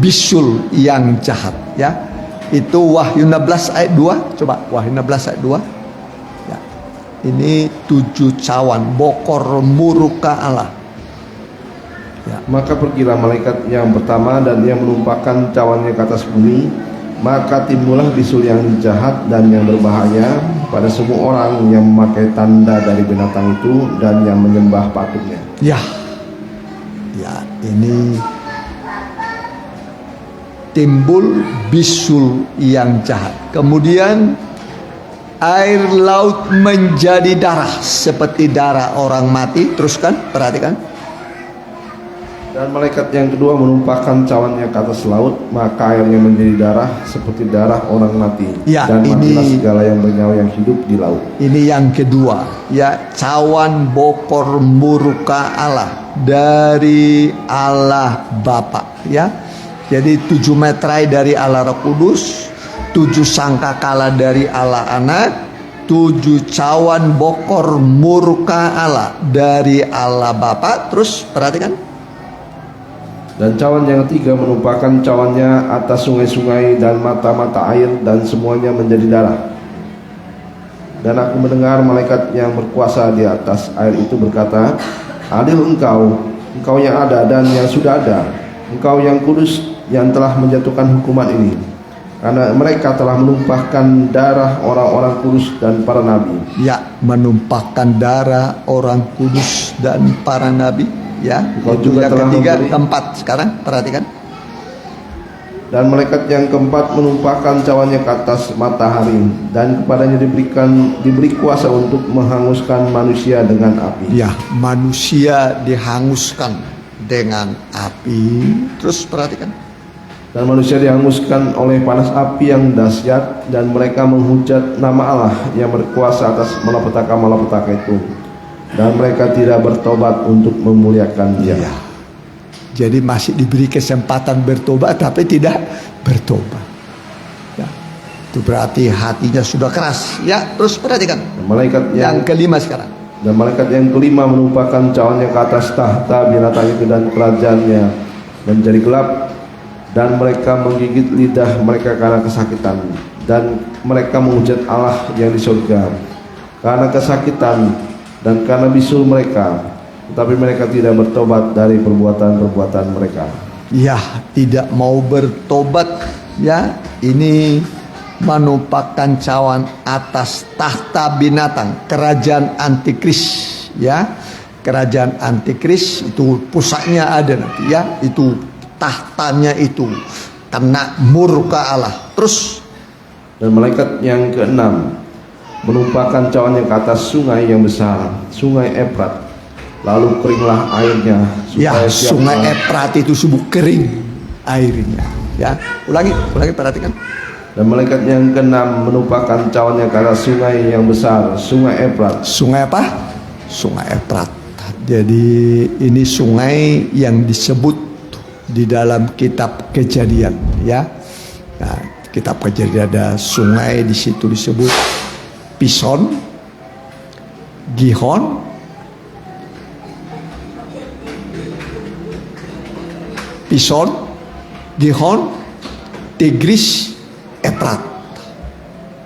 bisul yang jahat. ya. Itu Wahyu 16 ayat 2. Coba Wahyu 16 ayat 2. Ya. Ini 7 cawan bokor murka Allah. Ya. Maka pergilah malaikat yang pertama dan ia menumpahkan cawannya ke atas bumi. Maka timbullah bisul yang jahat dan yang berbahaya pada semua orang yang memakai tanda dari binatang itu dan yang menyembah patungnya. Ya. Ya, ini timbul bisul yang jahat. Kemudian air laut menjadi darah seperti darah orang mati. Teruskan, perhatikan. Dan malaikat yang kedua menumpahkan cawannya ke atas laut, maka airnya menjadi darah seperti darah orang mati. Ya, dan matilah ini- segala yang bernyawa yang hidup di laut. Ini yang kedua, ya, cawan bokor murka Allah dari Allah Bapa, ya. Jadi 7 meterai dari Allah Roh Kudus, 7 sangkakala dari Allah Anak, 7 cawan bokor murka Allah dari Allah Bapa. Terus perhatikan. Dan cawan yang ketiga menumpahkan cawannya atas sungai-sungai dan mata-mata air dan semuanya menjadi darah. Dan aku mendengar malaikat yang berkuasa di atas air itu berkata, adil engkau yang ada dan yang sudah ada, engkau yang kudus yang telah menjatuhkan hukuman ini, karena mereka telah menumpahkan darah orang-orang kudus dan para nabi. Ya, menumpahkan darah orang kudus dan para nabi. Ya, Engkau itu juga yang telah ketiga, memberi- keempat. Sekarang perhatikan. Dan malaikat yang keempat menumpahkan cawannya ke atas matahari, dan kepadanya diberi kuasa untuk menghanguskan manusia dengan api. Ya, manusia dihanguskan dengan api. Terus perhatikan. Dan manusia dihanguskan oleh panas api yang dahsyat, dan mereka menghujat nama Allah yang berkuasa atas malapetaka-malapetaka itu, dan mereka tidak bertobat untuk memuliakan Dia. Ya. Jadi masih diberi kesempatan bertobat tapi tidak bertobat. Ya. Itu berarti hatinya sudah keras. Ya, terus perhatikan. Dan malaikat Yang kelima sekarang. Dan malaikat yang kelima menumpahkan cawannya ke atas tahta binatang itu dan kerajaannya menjadi gelap, dan mereka menggigit lidah mereka karena kesakitan, dan mereka menghujat Allah yang di surga karena kesakitan dan karena bisul mereka, tetapi mereka tidak bertobat dari perbuatan-perbuatan mereka. Ya, tidak mau bertobat. Ya, ini menumpahkan cawan atas tahta binatang, kerajaan antikris. Ya, kerajaan antikris itu pusatnya ada nanti. Ya, itu tahtanya itu kena murka Allah. Terus. Dan malaikat yang keenam menumpahkan cawannya ke atas sungai yang besar, sungai Efrat. Lalu keringlah airnya, Ya, supaya siap sungai Efrat itu sungguh kering airnya. Ya, ulangi perhatikan. Dan malaikat yang keenam menumpahkan cawannya ke atas sungai yang besar, sungai Efrat. Sungai apa? Sungai Efrat. Jadi ini sungai yang disebut di dalam kitab Kejadian, ya. Nah, kitab Kejadian ada sungai di situ disebut Pison, Gihon, Pison, Gihon, Tigris, Efrat.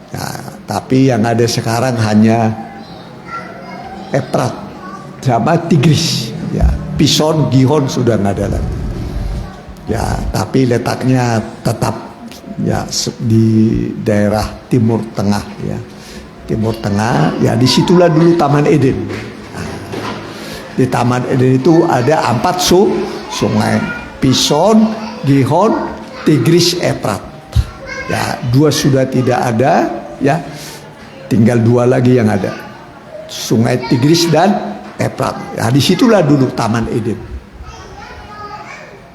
Nah, tapi yang ada sekarang hanya Efrat sama Tigris. Ya, Pison, Gihon sudah nggak ada lagi. Ya, tapi letaknya tetap ya di daerah Timur Tengah, ya. Timur Tengah, ya disitulah dulu Taman Eden. Nah, di Taman Eden itu ada 4 sungai, Pison, Gihon, Tigris, Efrat. Ya, 2 sudah tidak ada, ya, tinggal 2 lagi yang ada, Sungai Tigris dan Efrat. Ya, disitulah dulu Taman Eden.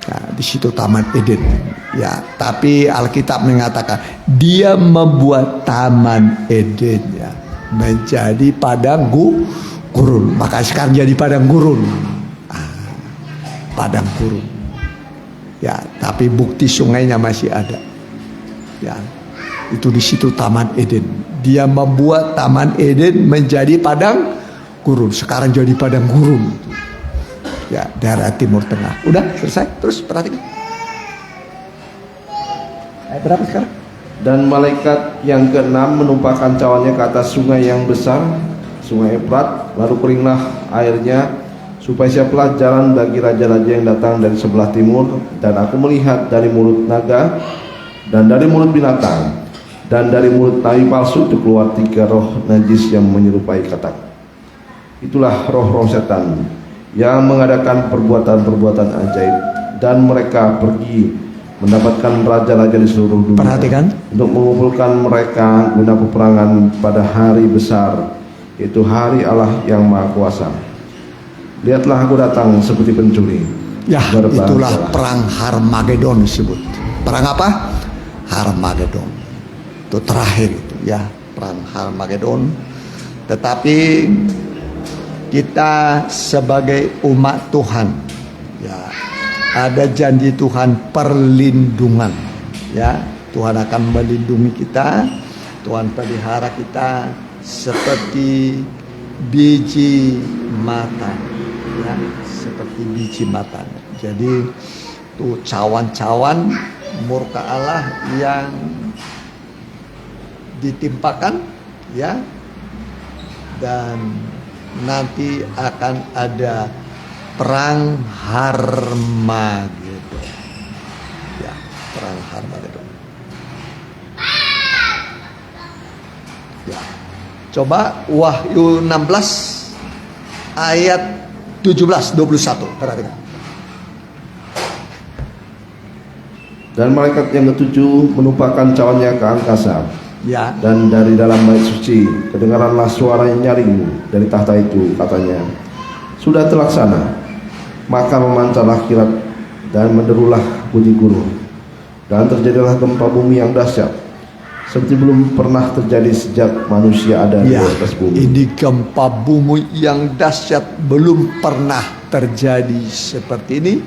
Ya, di situ Taman Eden. Ya, tapi Alkitab mengatakan Dia membuat Taman Eden ya menjadi padang gurun. Maka sekarang jadi padang gurun. Padang gurun. Ya, tapi bukti sungainya masih ada. Ya, itu di situ Taman Eden. Dia membuat Taman Eden menjadi padang gurun. Sekarang jadi padang gurun. Ya, daerah Timur Tengah. Udah selesai. Terus perhatikan. Ayat berapa sekarang? Dan malaikat yang keenam menumpahkan cawannya ke atas sungai yang besar, sungai Efrat, lalu keringlah airnya, supaya siaplah jalan bagi raja-raja yang datang dari sebelah timur. Dan aku melihat dari mulut naga dan dari mulut binatang dan dari mulut nabi palsu itu keluar 3 roh najis yang menyerupai katak. Itulah roh-roh setan yang mengadakan perbuatan-perbuatan ajaib, dan mereka pergi mendapatkan raja-raja di seluruh dunia. Perhatikan. Untuk mengumpulkan mereka guna peperangan pada hari besar, yaitu hari Allah yang Maha Kuasa. Lihatlah aku datang seperti pencuri. Ya, Berbangsa. itulah perang Harmagedon disebut. Perang apa? Harmagedon. Itu terakhir itu ya, perang Harmagedon. Tetapi kita sebagai umat Tuhan, ya, ada janji Tuhan perlindungan. Ya, Tuhan akan melindungi kita. Tuhan pelihara kita seperti biji mata. Ya, seperti biji mata. Jadi tuh cawan-cawan murka Allah yang ditimpakan, ya, dan nanti akan ada perang Harmagedon. Ya, perang Harmagedon. Ya. Coba Wahyu 16 ayat 17-21. Perhatikan. Dan malaikat yang ketujuh menumpahkan cawannya ke angkasa. Ya. Dan dari dalam bait suci kedengaranlah suara yang nyaring dari tahta itu, katanya, sudah terlaksana. Maka memancarlah kilat dan menderulah bunyi guru, dan terjadilah gempa bumi yang dahsyat, seperti belum pernah terjadi sejak manusia ada Ya, di atas bumi. ini gempa bumi yang dahsyat, belum pernah terjadi seperti ini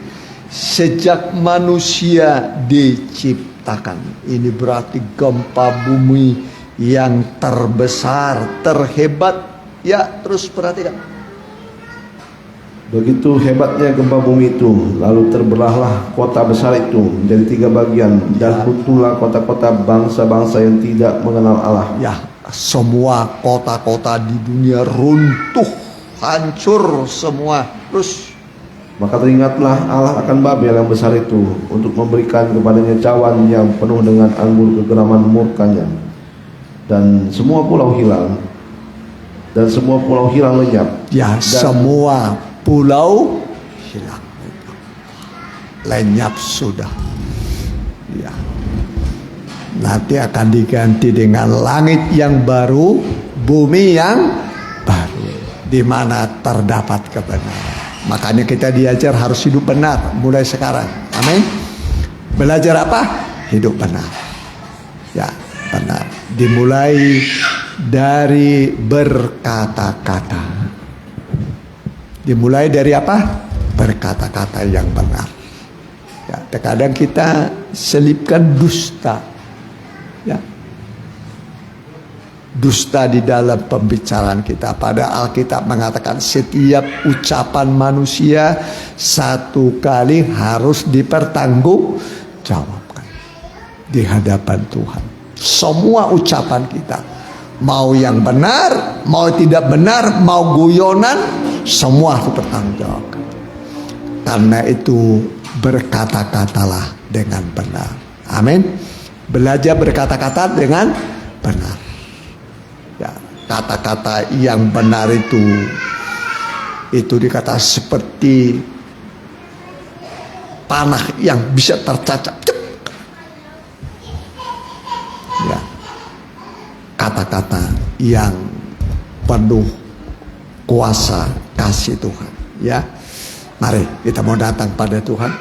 sejak manusia diciptakan. Ini berarti gempa bumi yang terbesar, terhebat. Ya, terus perhatikan. Begitu hebatnya gempa bumi itu, lalu terbelahlah kota besar itu menjadi 3 bagian, dan runtuhlah kota-kota bangsa-bangsa yang tidak mengenal Allah. Ya, semua kota-kota di dunia runtuh, hancur semua. Terus Maka teringatlah Allah akan Babel yang besar itu, untuk memberikan kepadanya cawan yang penuh dengan anggur kegeraman murkanya. Dan semua pulau hilang, dan semua pulau hilang lenyap. ya, semua pulau hilang, lenyap sudah. Ya, nanti akan diganti dengan langit yang baru, bumi yang baru, di mana terdapat kebenaran. Makanya kita diajar harus hidup benar mulai sekarang. Amin. Belajar apa? Hidup benar. Ya, benar. Dimulai dari berkata-kata. Dimulai dari apa? Berkata-kata yang benar. Ya, terkadang kita selipkan dusta. Ya. Dusta di dalam pembicaraan kita. Pada Alkitab mengatakan setiap ucapan manusia 1 kali harus dipertanggungjawabkan di hadapan Tuhan. Semua ucapan kita, mau yang benar, mau tidak benar, mau guyonan, semua harus dipertanggungjawabkan. Karena itu berkata-katalah dengan benar. Amin. Belajar berkata-kata dengan benar. Ya, kata-kata yang benar itu dikata seperti panah yang bisa tercacap. Ya, kata-kata yang penuh kuasa kasih Tuhan. Ya, mari kita mau datang pada Tuhan.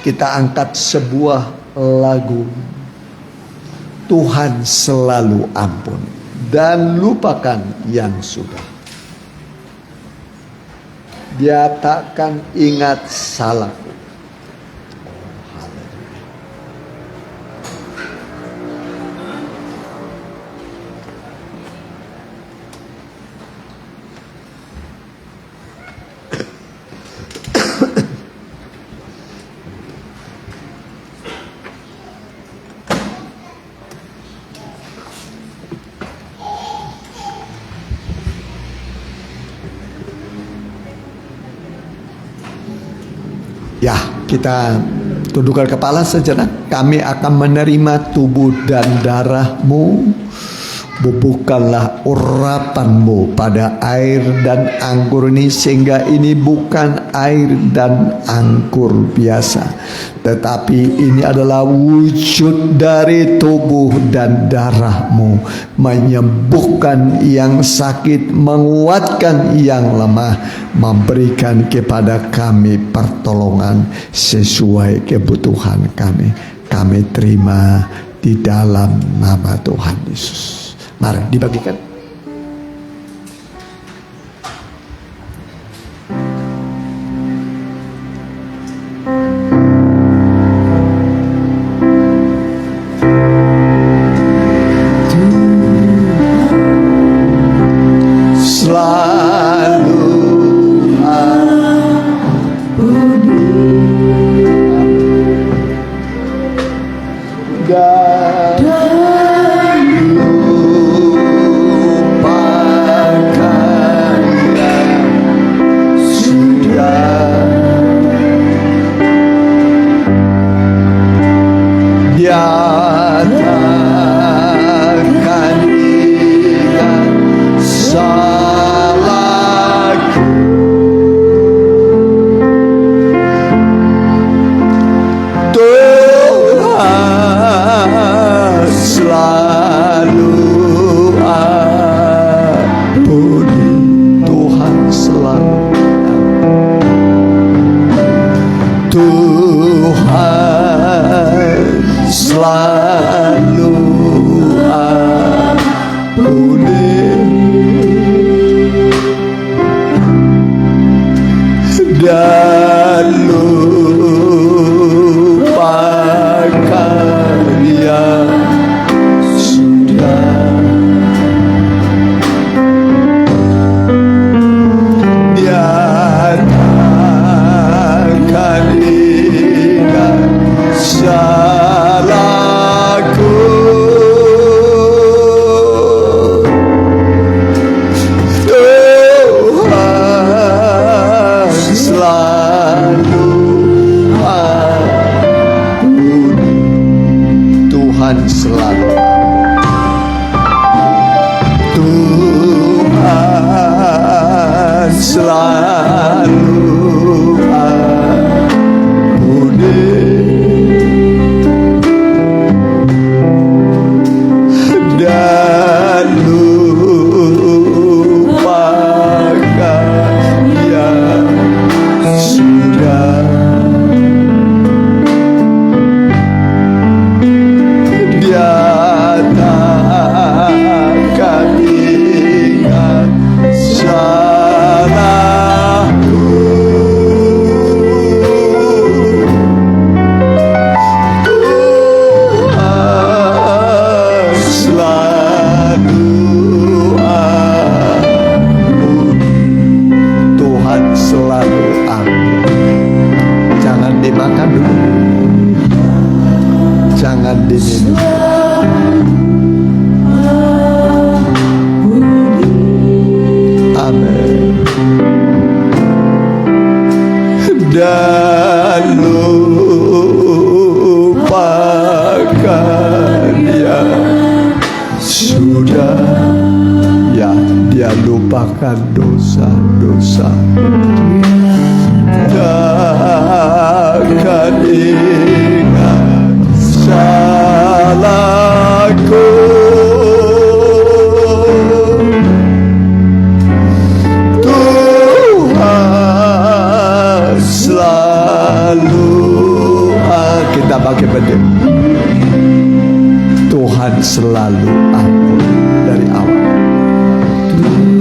Kita angkat sebuah lagu. Tuhan selalu ampun dan lupakan yang sudah. Dia takkan ingat salahku. Ya, kita tundukkan kepala sejenak. Kami akan menerima tubuh dan darah-Mu. Bubuhkanlah urapan-Mu pada air dan anggur ini, sehingga ini bukan air dan anggur biasa, tetapi ini adalah wujud dari tubuh dan darah-Mu, menyembuhkan yang sakit, menguatkan yang lemah, memberikan kepada kami pertolongan sesuai kebutuhan kami. Kami terima di dalam nama Tuhan Yesus. Mari dibagikan. Selalu dosa-dosa, takkan ingat salahku. Tuhan selalu kita pakai berdiri. Tuhan selalu ampun dari awal. Tuhan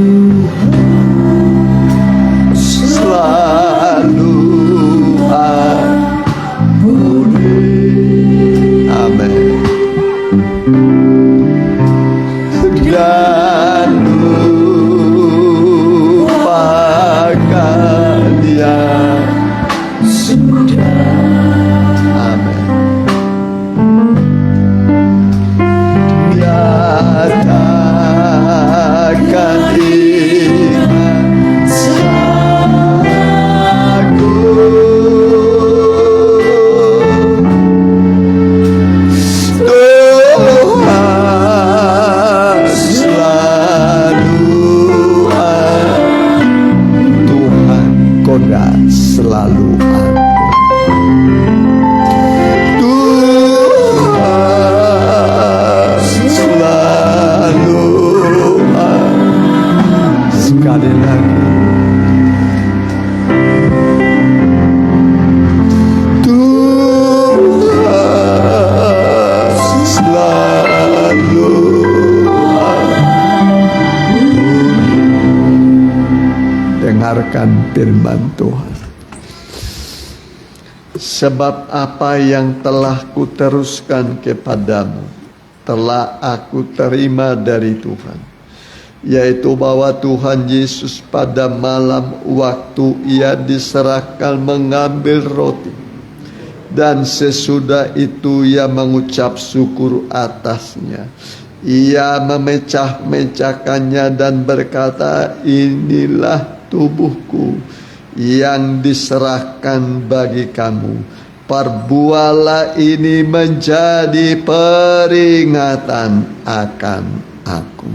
firman Tuhan. Sebab apa yang telah kuteruskan kepadamu telah aku terima dari Tuhan, yaitu bahwa Tuhan Yesus pada malam waktu ia diserahkan mengambil roti, dan sesudah itu ia mengucap syukur atasnya. Ia memecah-mecahkannya dan berkata, inilah tubuhku yang diserahkan bagi kamu. Perbuatlah ini menjadi peringatan akan aku.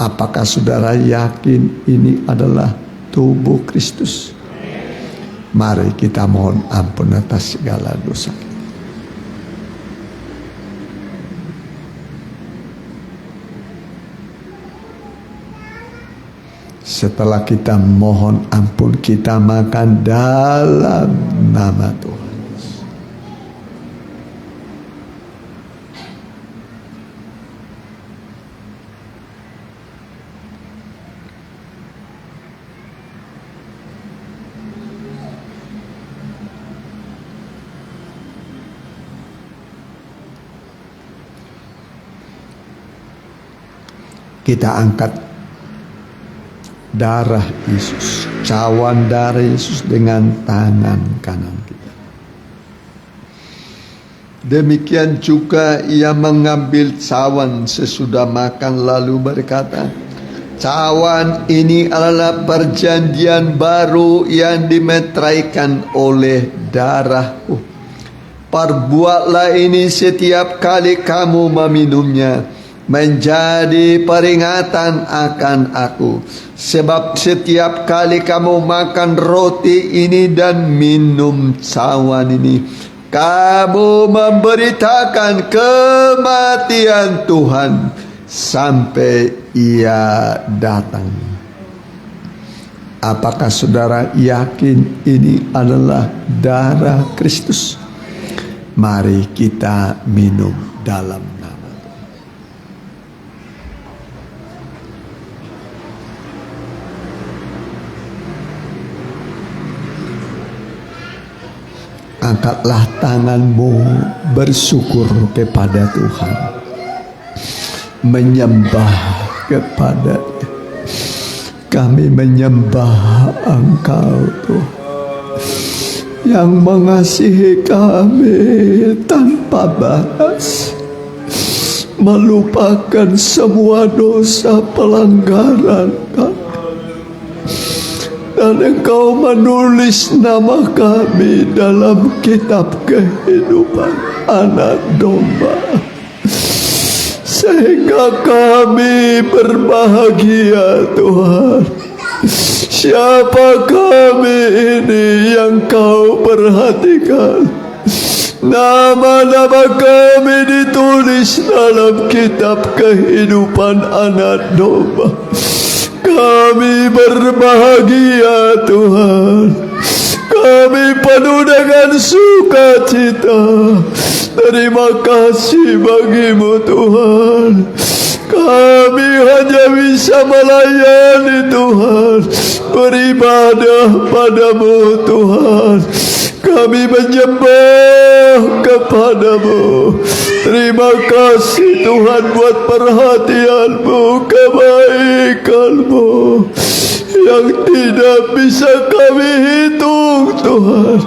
Apakah saudara yakin ini adalah tubuh Kristus? Mari kita mohon ampun atas segala dosa kita. Setelah kita mohon ampun, kita makan dalam nama Tuhan. Kita angkat darah Yesus, cawan darah Yesus dengan tangan kanan kita. Demikian juga ia mengambil cawan sesudah makan lalu berkata, cawan ini adalah perjanjian baru yang dimeteraikan oleh darahku. Perbuatlah ini setiap kali kamu meminumnya, menjadi peringatan akan aku. Sebab setiap kali kamu makan roti ini dan minum cawan ini, kamu memberitakan kematian Tuhan sampai ia datang. Apakah saudara yakin ini adalah darah Kristus? Mari kita minum dalam nama Tuhan. Angkatlah tanganmu bersyukur kepada Tuhan, menyembah kepada-Nya. Kami menyembah Engkau Tuhan yang mengasihi kami tanpa batas, melupakan semua dosa pelanggaran kami. Dan Engkau menulis nama kami dalam kitab kehidupan anak domba, sehingga kami berbahagia Tuhan. Siapa kami ini yang Kau perhatikan? Nama-nama kami ditulis dalam kitab kehidupan anak domba. Kami berbahagia Tuhan. Kami penuh dengan sukacita. Terima kasih bagi-Mu Tuhan. Kami hanya bisa melayani Tuhan, beribadah padamu Tuhan. Kami menyembah kepadamu. Terima kasih Tuhan buat perhatian-Mu, kebaikan-Mu yang tidak bisa kami hitung Tuhan.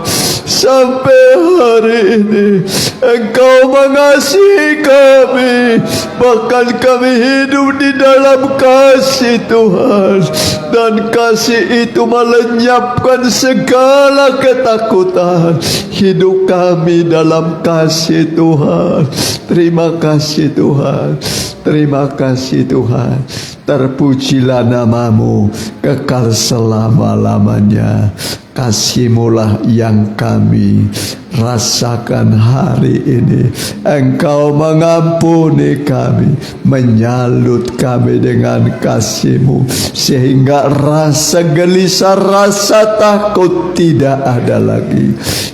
Sampai hari ini Engkau mengasihi kami, bahkan kami hidup di dalam kasih Tuhan, dan kasih itu melenyapkan segala ketakutan. Hidup kami dalam kasih Tuhan. Terima kasih Tuhan. Terima kasih Tuhan. Terpujilah nama-Mu kekal selama-lamanya. Kasih-Mu lah yang kami rasakan hari ini Engkau mengampuni kami, menyalut kami dengan kasih-Mu, sehingga rasa gelisah, rasa takut tidak ada lagi.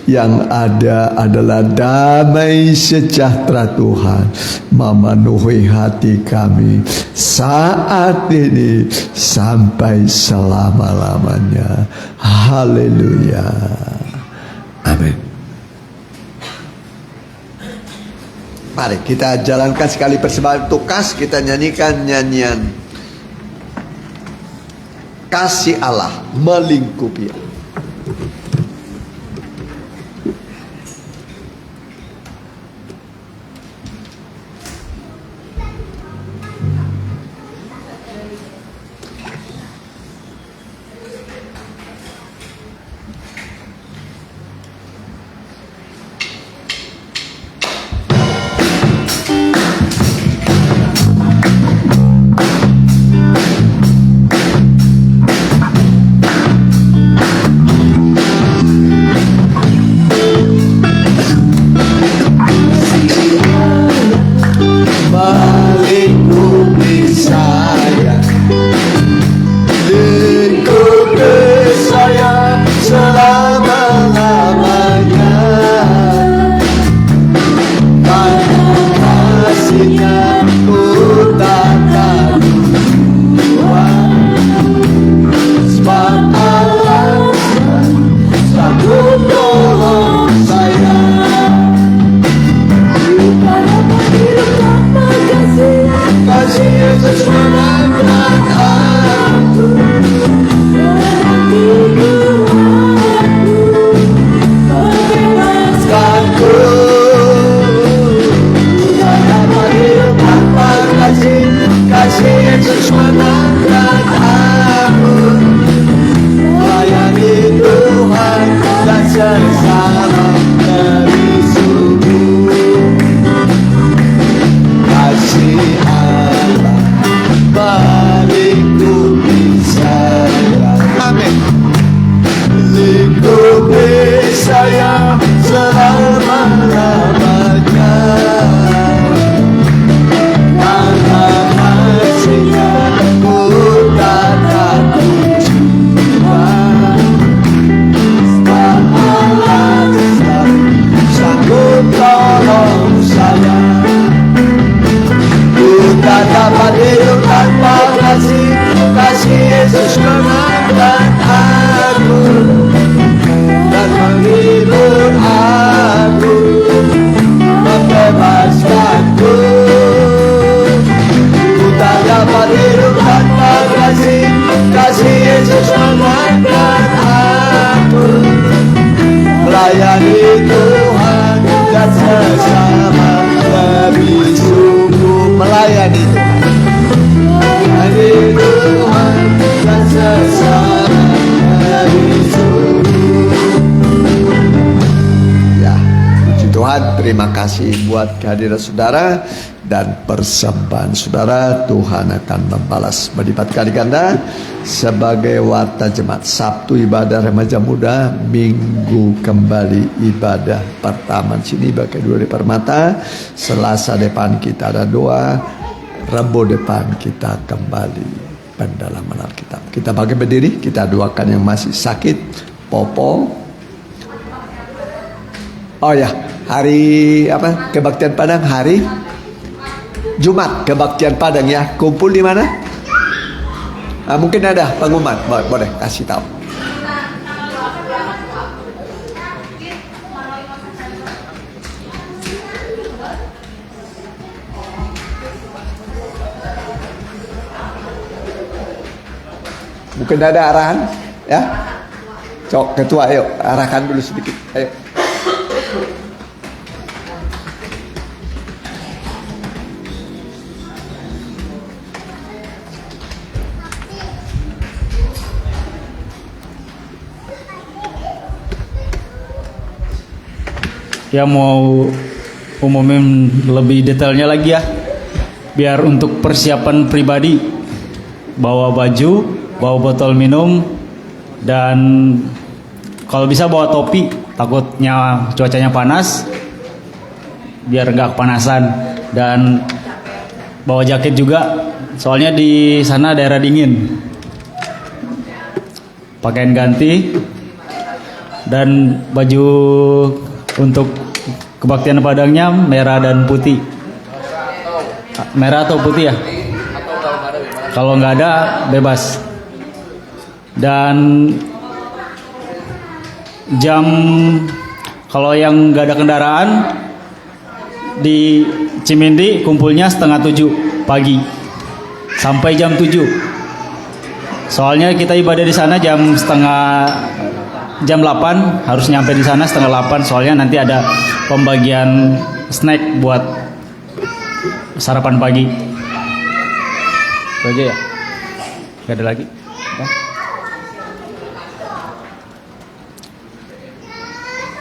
Yang ada adalah damai sejahtera Tuhan memenuhi hati kami saat ini sampai selama-lamanya. Haleluya. Amin. Mari kita jalankan sekali persembahan untuk kas. Kita nyanyikan nyanyian Kasih Allah Melingkupi. Terima kasih buat kehadiran saudara dan persembahan saudara. Tuhan akan membalas berlipat kali ganda. Sebagai warta jemaat, Sabtu ibadah remaja muda, Minggu kembali ibadah pertama sini bagi dua di Permata, Selasa depan kita ada doa, Rabu depan kita kembali pendalaman Alkitab. Kita bagi berdiri, kita doakan yang masih sakit, Popo. Oh ya, hari apa? Kebaktian Padang hari Jumat, kebaktian Padang ya. Kumpul di mana? Mungkin ada pengumuman, boleh kasih tahu. Mungkin ada arahan, ya. Cok ketua, ayo arahkan dulu sedikit, ayo. Ya mau umumin lebih detailnya lagi ya, biar untuk persiapan pribadi, bawa baju, bawa botol minum, dan kalau bisa bawa topi takutnya cuacanya panas, biar nggak kepanasan. Dan bawa jaket juga, soalnya di sana daerah dingin. Pakaian ganti dan baju untuk kebaktian Padangnya merah dan putih. Merah atau putih ya? Kalau nggak ada bebas. Dan jam, kalau yang nggak ada kendaraan di Cimindi kumpulnya 6:30 pagi sampai jam 7. Soalnya kita ibadah di sana jam 8, harus nyampe di sana 7:30. Soalnya nanti ada pembagian snack buat sarapan pagi. Itu aja ya? Gak ada lagi? Apa?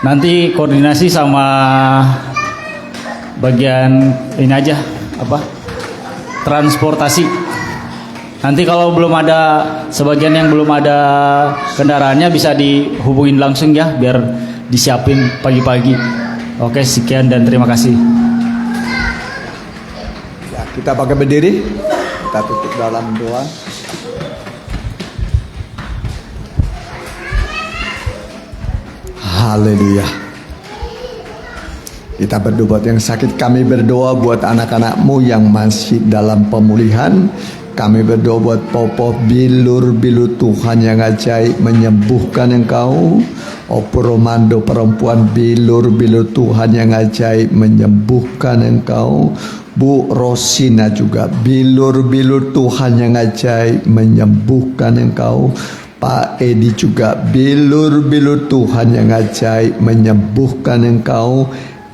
Nanti koordinasi sama bagian ini aja, apa? Transportasi. Nanti kalau belum ada, sebagian yang belum ada kendaraannya bisa dihubungin langsung ya, biar disiapin pagi-pagi. Oke, sekian dan terima kasih. Ya, kita pakai berdiri, kita tutup dalam doa. Haleluya. Kita berdoa buat yang sakit, kami berdoa buat anak-anakmu yang masih dalam pemulihan. Kami berdoa buat Popo bilur-bilur Tuhan yang ajaib menyembuhkan engkau. Opo Romando perempuan bilur-bilur Tuhan yang ajaib menyembuhkan engkau. Bu Rosina juga bilur-bilur Tuhan yang ajaib menyembuhkan engkau. Pak Edi juga bilur-bilur Tuhan yang ajaib menyembuhkan engkau.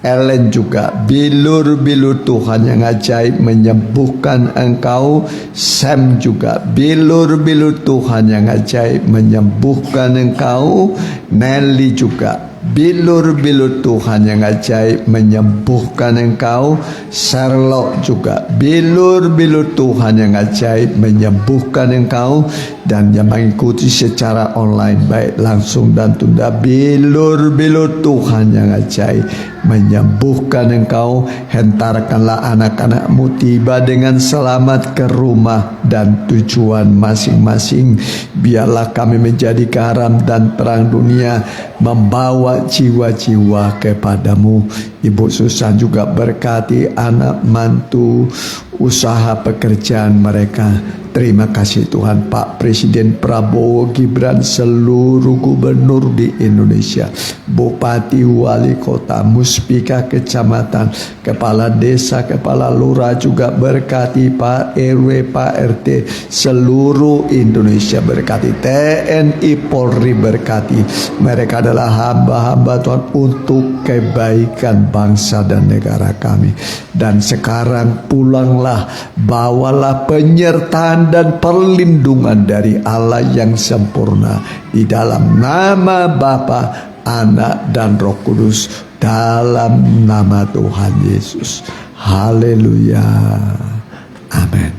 Ellen juga bilur-bilur Tuhan yang ajaib menyembuhkan engkau. Sam juga bilur-bilur Tuhan yang ajaib menyembuhkan engkau. Nelly juga bilur-bilur Tuhan yang ajaib menyembuhkan engkau. Sherlock juga bilur-bilur Tuhan yang ajaib menyembuhkan engkau. Dan yang mengikuti secara online baik langsung dan tunda, bilur-bilur Tuhan yang ajaib menyembuhkan engkau. Hentarkanlah anak-anakmu tiba dengan selamat ke rumah dan tujuan masing-masing. Biarlah kami menjadi garam dan terang dunia, membawa jiwa-jiwa kepadamu. Ibu Susan juga berkati anak mantu, usaha pekerjaan mereka. Terima kasih Tuhan, Pak Presiden Prabowo Gibran, seluruh gubernur di Indonesia, bupati, wali kota, muspika kecamatan, kepala desa, kepala lurah juga berkati, Pak RW, Pak RT, seluruh Indonesia berkati, TNI Polri berkati. Mereka adalah hamba-hamba Tuhan untuk kebaikan bangsa dan negara kami. Dan sekarang pulanglah, bawalah penyertaan dan perlindungan dari Allah yang sempurna di dalam nama Bapa, Anak dan Roh Kudus, dalam nama Tuhan Yesus. Haleluya. Amin.